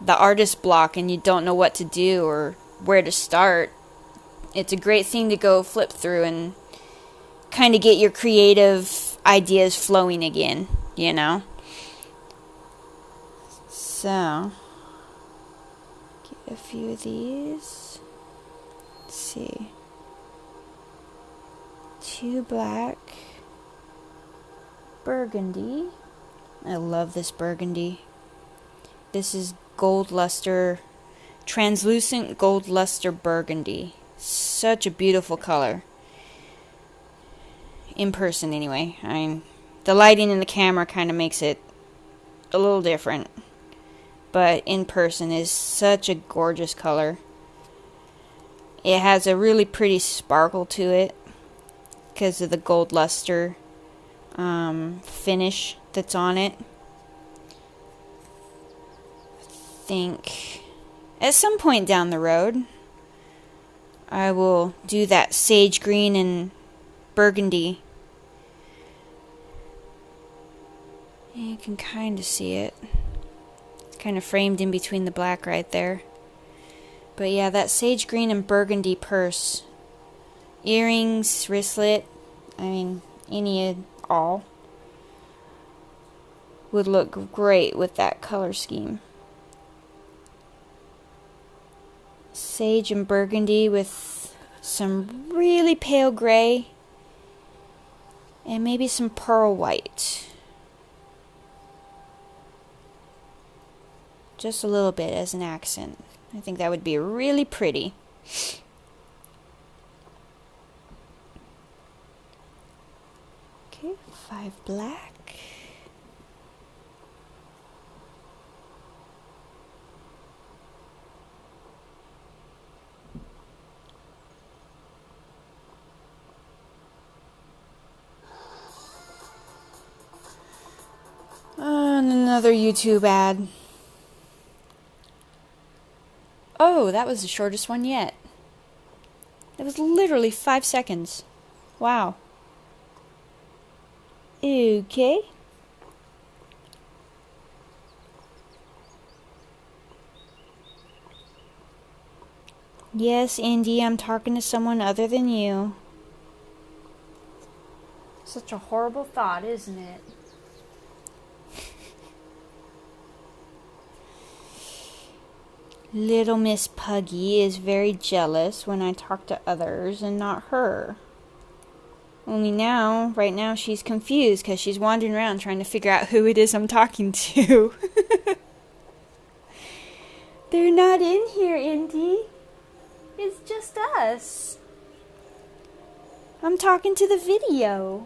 artist block and you don't know what to do or where to start. It's a great thing to go flip through and kind of get your creative ideas flowing again, So, get a few of these. Let's see. 2 black. Burgundy. I love this burgundy. This is gold luster, translucent gold luster burgundy. Such a beautiful color. In person, anyway. The lighting in the camera kind of makes it a little different. But in person is such a gorgeous color. It has a really pretty sparkle to it because of the gold luster. finish that's on it. I think at some point down the road I will do that sage green and burgundy. You can kind of see it. It's kind of framed in between the black right there. But yeah, that sage green and burgundy purse. Earrings, wristlet, I mean, any and all would look great with that color scheme. Sage and burgundy with some really pale gray and maybe some pearl white. Just a little bit as an accent. I think that would be really pretty. Okay, 5 black. And another YouTube ad. Oh, that was the shortest one yet. That was literally 5 seconds. Wow. Okay. Yes, Indy, I'm talking to someone other than you. Such a horrible thought, isn't it? Little Miss Puggy is very jealous when I talk to others and not her. Only now, right now, she's confused because she's wandering around trying to figure out who it is I'm talking to. They're not in here, Indy. It's just us. I'm talking to the video.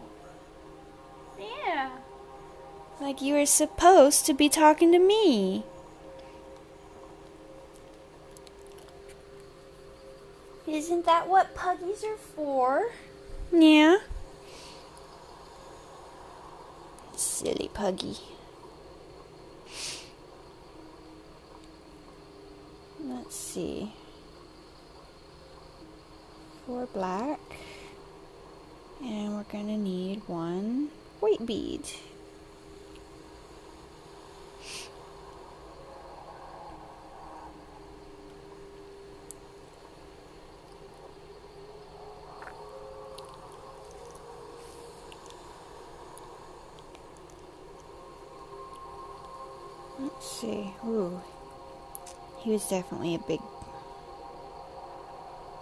Yeah. Like you were supposed to be talking to me. Isn't that what puggies are for? Yeah. Silly puggy. Let's see. 4 black. And we're gonna need 1 white bead. Let's see. Ooh. He was definitely a big...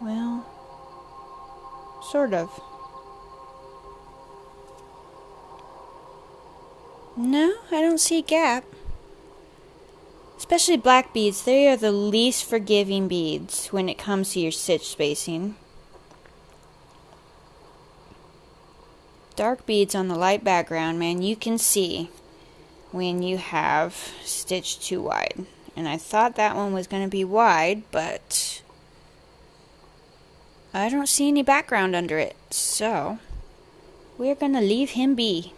Well... Sort of. No, I don't see a gap. Especially black beads. They are the least forgiving beads when it comes to your stitch spacing. Dark beads on the light background, man, you can see when you have stitched too wide. And I thought that one was going to be wide, but I don't see any background under it. So, we're going to leave him be.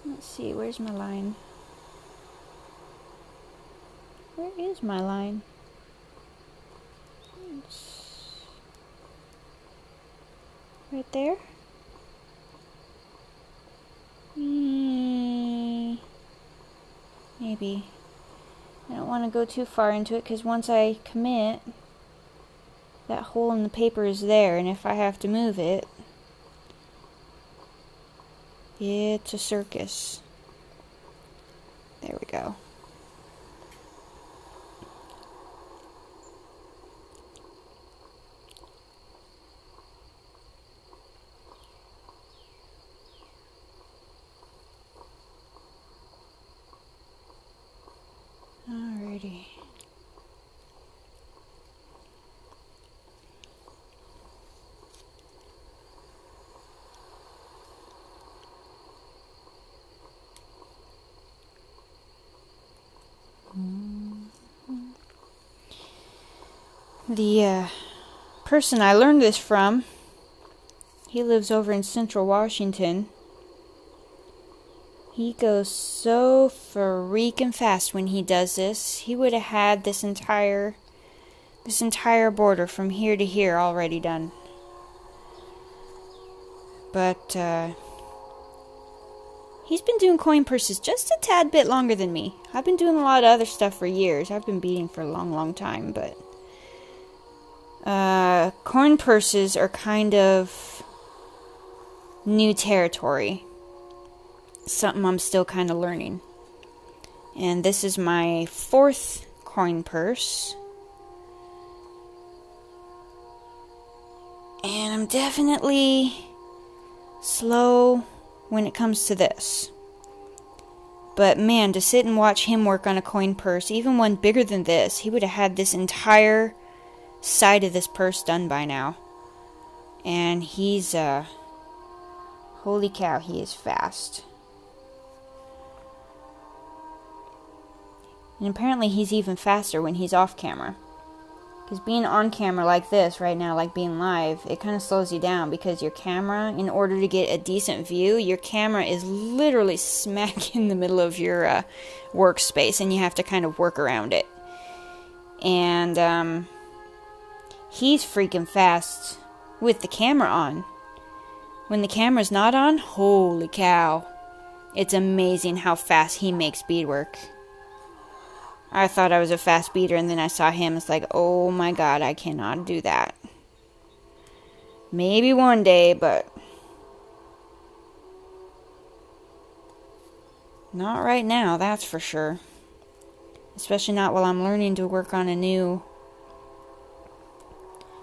Let's see, where's my line? Where is my line? Right there? Maybe. I don't want to go too far into it because once I commit, that hole in the paper is there, and if I have to move it, it's a circus. There we go. Alrighty. The person I learned this from He lives over in Central Washington. He goes so freaking fast when he does this. He would have had this entire border from here to here already done. But he's been doing coin purses just a tad bit longer than me. I've been doing a lot of other stuff for years. I've been beading for a long, long time, but coin purses are kind of new territory. Something I'm still kind of learning. And this is my 4th coin purse. And I'm definitely slow when it comes to this. But man, to sit and watch him work on a coin purse, even one bigger than this, he would have had this entire side of this purse done by now. And he's, holy cow, he is fast. And apparently he's even faster when he's off camera. Because being on camera like this right now, like being live, it kind of slows you down. Because your camera, in order to get a decent view, your camera is literally smack in the middle of your workspace. And you have to kind of work around it. And he's freaking fast with the camera on. When the camera's not on, holy cow. It's amazing how fast he makes beadwork. I thought I was a fast beater, and then I saw him. It's like, oh my god, I cannot do that. Maybe one day, but not right now, that's for sure. Especially not while I'm learning to work on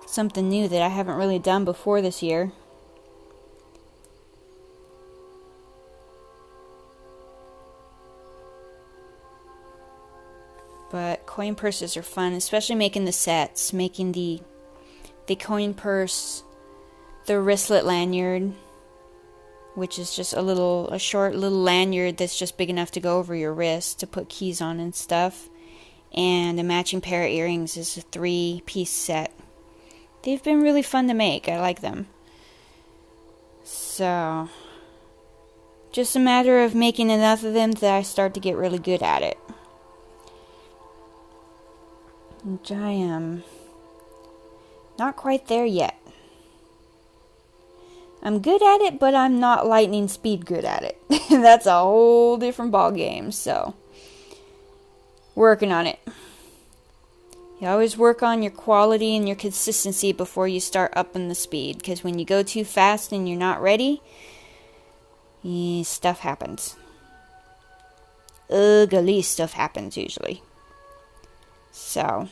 something new that I haven't really done before this year. But coin purses are fun, especially making the sets, making the coin purse, the wristlet lanyard, which is just a short little lanyard that's just big enough to go over your wrist to put keys on and stuff. And a matching pair of earrings is a 3-piece set. They've been really fun to make. I like them. So, just a matter of making enough of them that I start to get really good at it. Which I am not quite there yet. I'm good at it, but I'm not lightning speed good at it. That's a whole different ball game, so working on it. You always work on your quality and your consistency before you start upping the speed, because when you go too fast and you're not ready, stuff happens. Ugly stuff happens usually. So,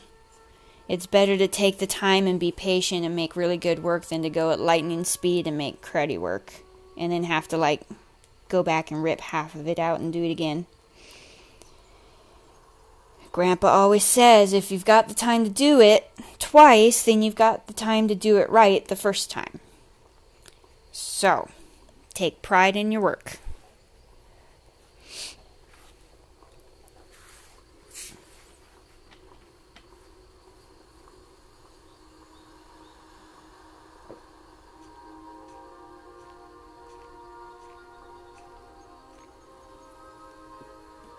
it's better to take the time and be patient and make really good work than to go at lightning speed and make cruddy work. And then have to, go back and rip half of it out and do it again. Grandpa always says, if you've got the time to do it twice, then you've got the time to do it right the first time. So, take pride in your work.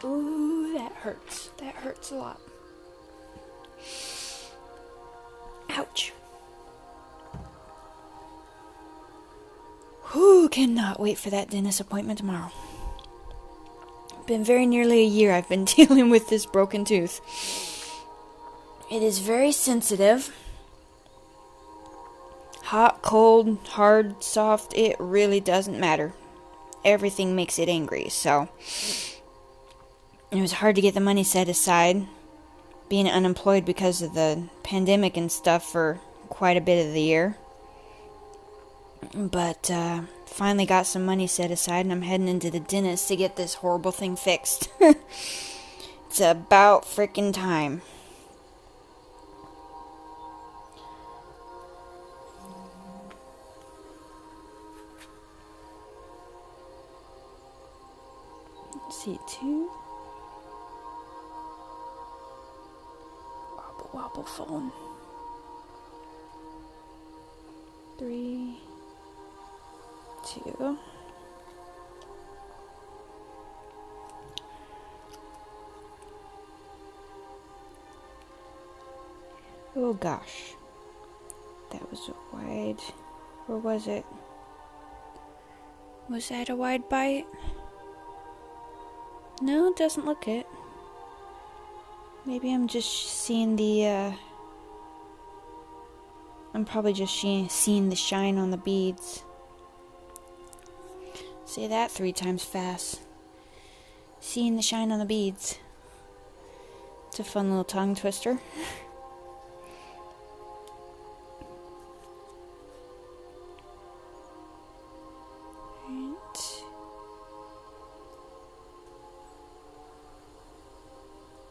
Ooh, that hurts. That hurts a lot. Ouch. Whew, cannot wait for that dentist appointment tomorrow. Been very nearly a year I've been dealing with this broken tooth. It is very sensitive. Hot, cold, hard, soft, it really doesn't matter. Everything makes it angry, so it was hard to get the money set aside, being unemployed because of the pandemic and stuff for quite a bit of the year. But finally got some money set aside, and I'm heading into the dentist to get this horrible thing fixed. It's about freaking time. Let's see, 2. Wobble phone. 3. to. Oh gosh. That was a wide... Or was it? Was that a wide bite? No, it doesn't look it. Maybe I'm just seeing the, I'm probably just seeing the shine on the beads. Say that 3 times fast. Seeing the shine on the beads. It's a fun little tongue twister.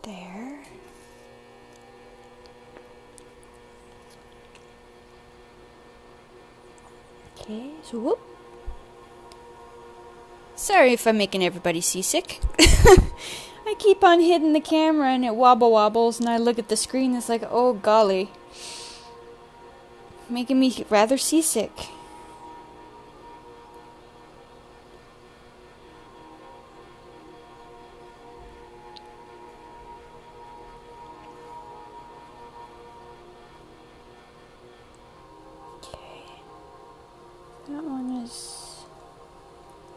There. Okay, so whoop. Sorry if I'm making everybody seasick. I keep on hitting the camera and it wobbles and I look at the screen, it's like, oh golly. Making me rather seasick. That one is,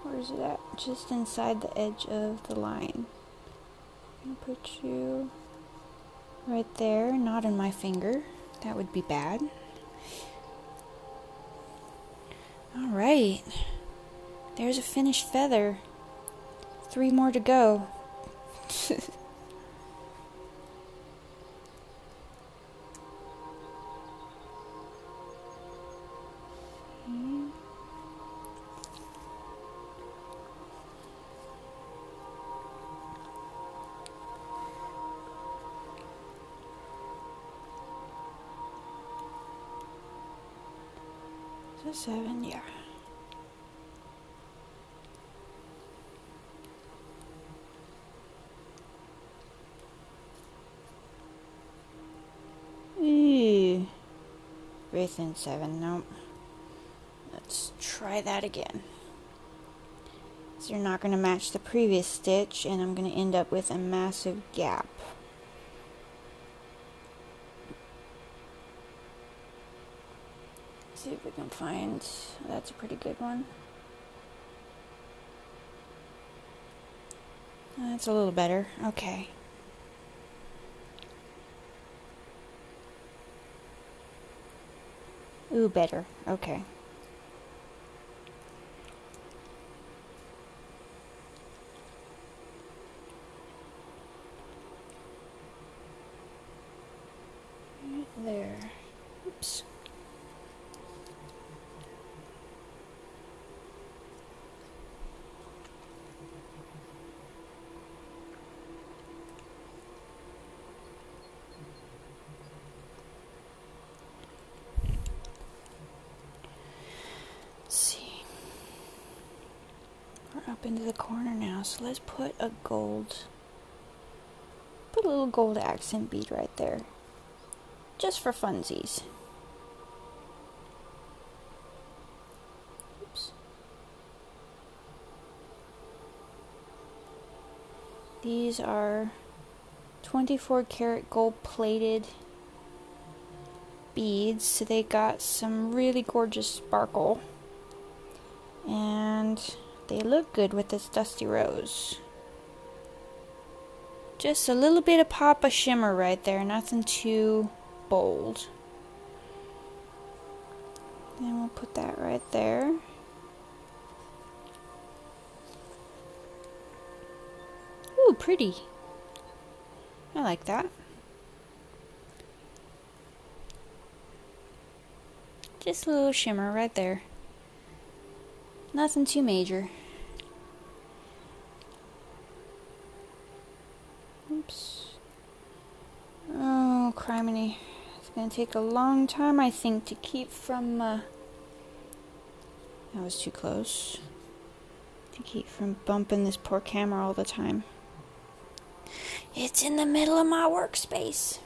where is it at? Just inside the edge of the line. I'm gonna put you right there, not in my finger. That would be bad. Alright. There's a finished feather. 3 more to go. So 7, yeah. Ew. Within 7, nope. Let's try that again. So you're not going to match the previous stitch, and I'm going to end up with a massive gap. See if we can find, that's a pretty good one. That's a little better, okay. Ooh, better, okay. Right there, oops. Up into the corner now, so let's put a little gold accent bead right there, just for funsies. Oops. These are 24 karat gold plated beads, so they got some really gorgeous sparkle, and they look good with this dusty rose. Just a little bit of pop of shimmer right there, nothing too bold. And we'll put that right there. Ooh, pretty. I like that. Just a little shimmer right there. Nothing too major. Oops. Oh, criminy. It's gonna take a long time, I think, to keep from, that was too close. To keep from bumping this poor camera all the time. It's in the middle of my workspace.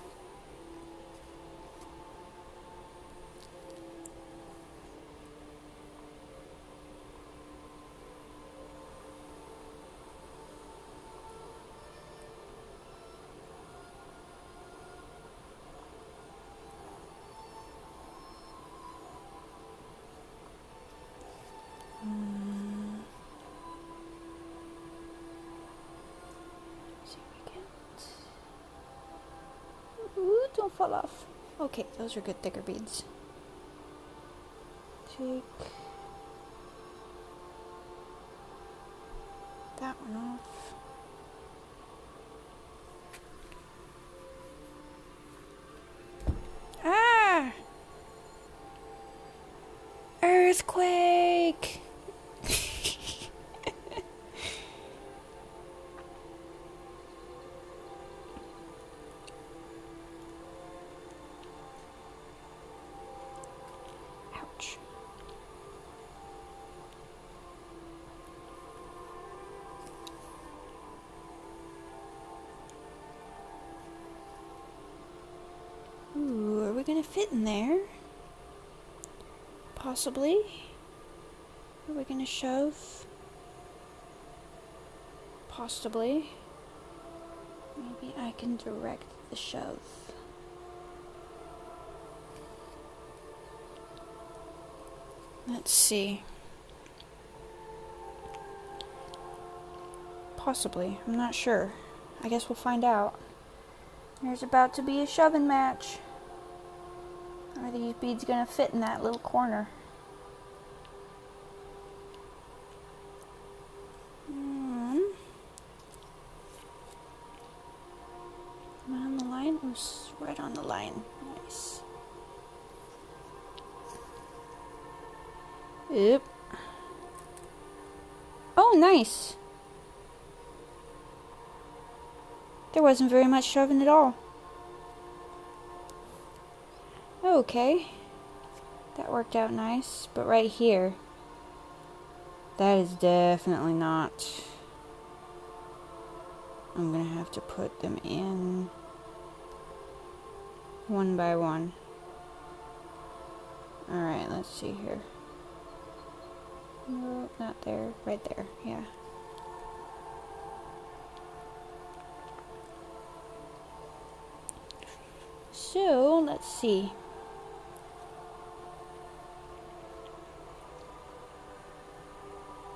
don't fall off. Okay, those are good thicker beads. Take that one off. Ah! Earthquake! Ouch. Ooh, are we gonna fit in there? Possibly. Are we gonna shove? Possibly. Maybe I can direct the shove. Let's see. Possibly. I'm not sure. I guess we'll find out. There's about to be a shoving match. Are these beads gonna fit in that little corner? Am I on the line? Oh, right on the line. Nice. Yep. Oh, nice. There wasn't very much shoving at all. Okay. That worked out nice. But right here, that is definitely not. I'm gonna have to put them in one by one. Alright, let's see here. No, not there. Right there. Yeah. So, let's see.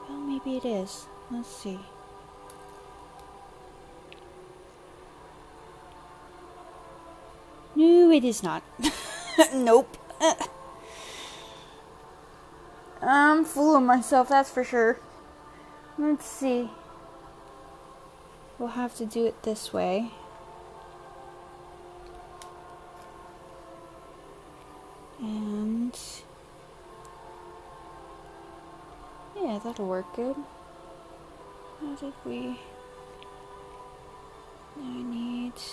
Well, maybe it is. Let's see. No, it is not. Nope. I'm fooling myself, that's for sure. Let's see. We'll have to do it this way. And yeah, that'll work good. How did we... Now I need to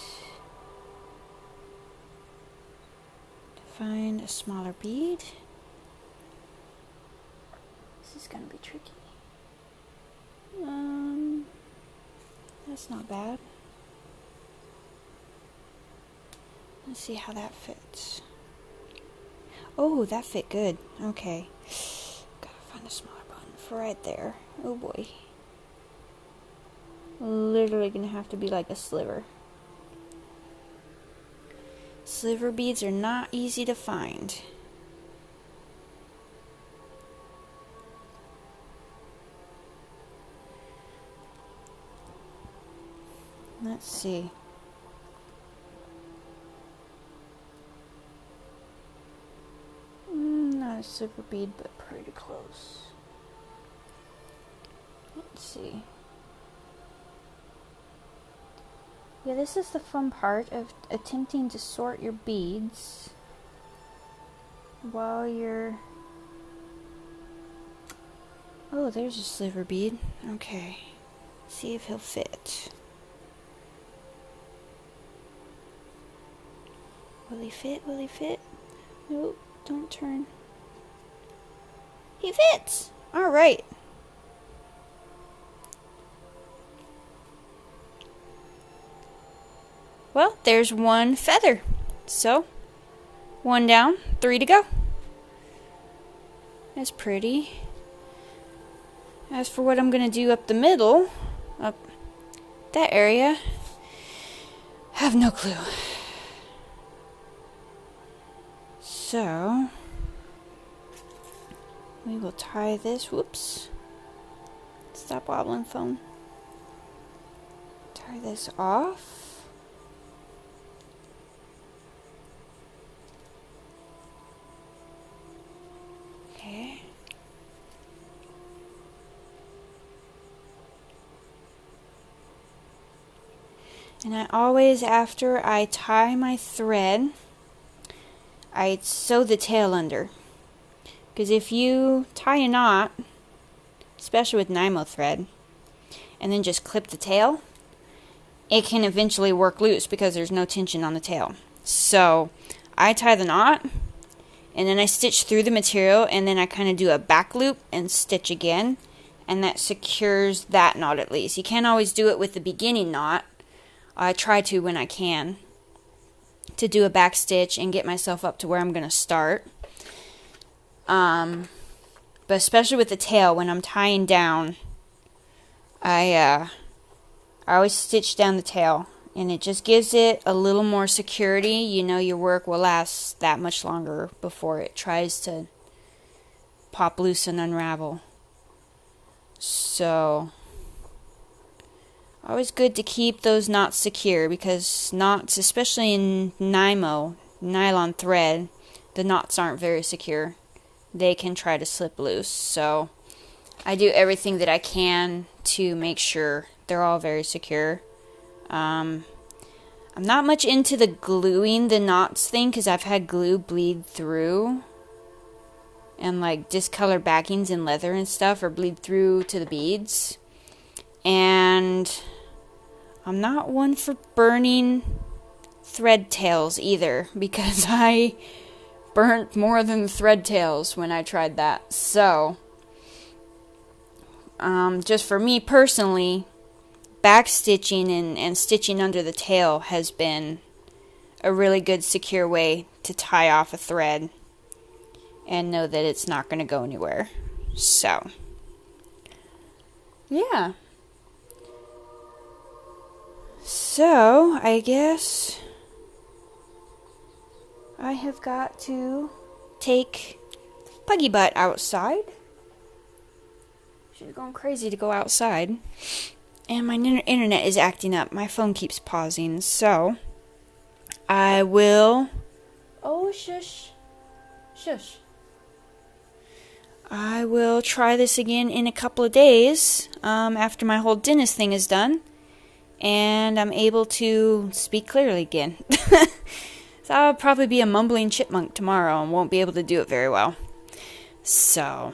find a smaller bead. This is gonna be tricky. That's not bad. Let's see how that fits. Oh, that fit good. Okay. Gotta find a smaller button for right there. Oh boy. Literally gonna have to be like a sliver. Sliver beads are not easy to find. Let's see. Not a sliver bead, but pretty close. Let's see. Yeah, this is the fun part of attempting to sort your beads while you're... Oh, there's a sliver bead. Okay. See if he'll fit. Will he fit? Will he fit? Nope, don't turn. He fits! Alright. Well, there's one feather. So, one down, 3 to go. That's pretty. As for what I'm going to do up the middle, up that area, have no clue. So, we will tie this, whoops, stop wobbling phone. Tie this off. And I always, after I tie my thread, I sew the tail under. Because if you tie a knot, especially with Nymo thread, and then just clip the tail, it can eventually work loose because there's no tension on the tail. So I tie the knot, and then I stitch through the material, and then I kind of do a back loop and stitch again, and that secures that knot at least. You can't always do it with the beginning knot. I try to when I can, to do a back stitch and get myself up to where I'm going to start. But especially with the tail, when I'm tying down, I always stitch down the tail, and it just gives it a little more security. You know your work will last that much longer before it tries to pop loose and unravel. So, always good to keep those knots secure, because knots, especially in Nymo, nylon thread, the knots aren't very secure. They can try to slip loose. So, I do everything that I can to make sure they're all very secure. I'm not much into the gluing the knots thing, because I've had glue bleed through, and like discolor backings in leather and stuff, or bleed through to the beads. And I'm not one for burning thread tails either, because I burnt more than the thread tails when I tried that. So, just for me personally, back stitching and stitching under the tail has been a really good secure way to tie off a thread and know that it's not going to go anywhere. So, yeah. So, I guess I have got to take Puggy Butt outside. She's going crazy to go outside. And my internet is acting up. My phone keeps pausing. So, I will... Oh, shush. Shush. I will try this again in a couple of days, after my whole dentist thing is done, and I'm able to speak clearly again. So I'll probably be a mumbling chipmunk tomorrow and won't be able to do it very well. So,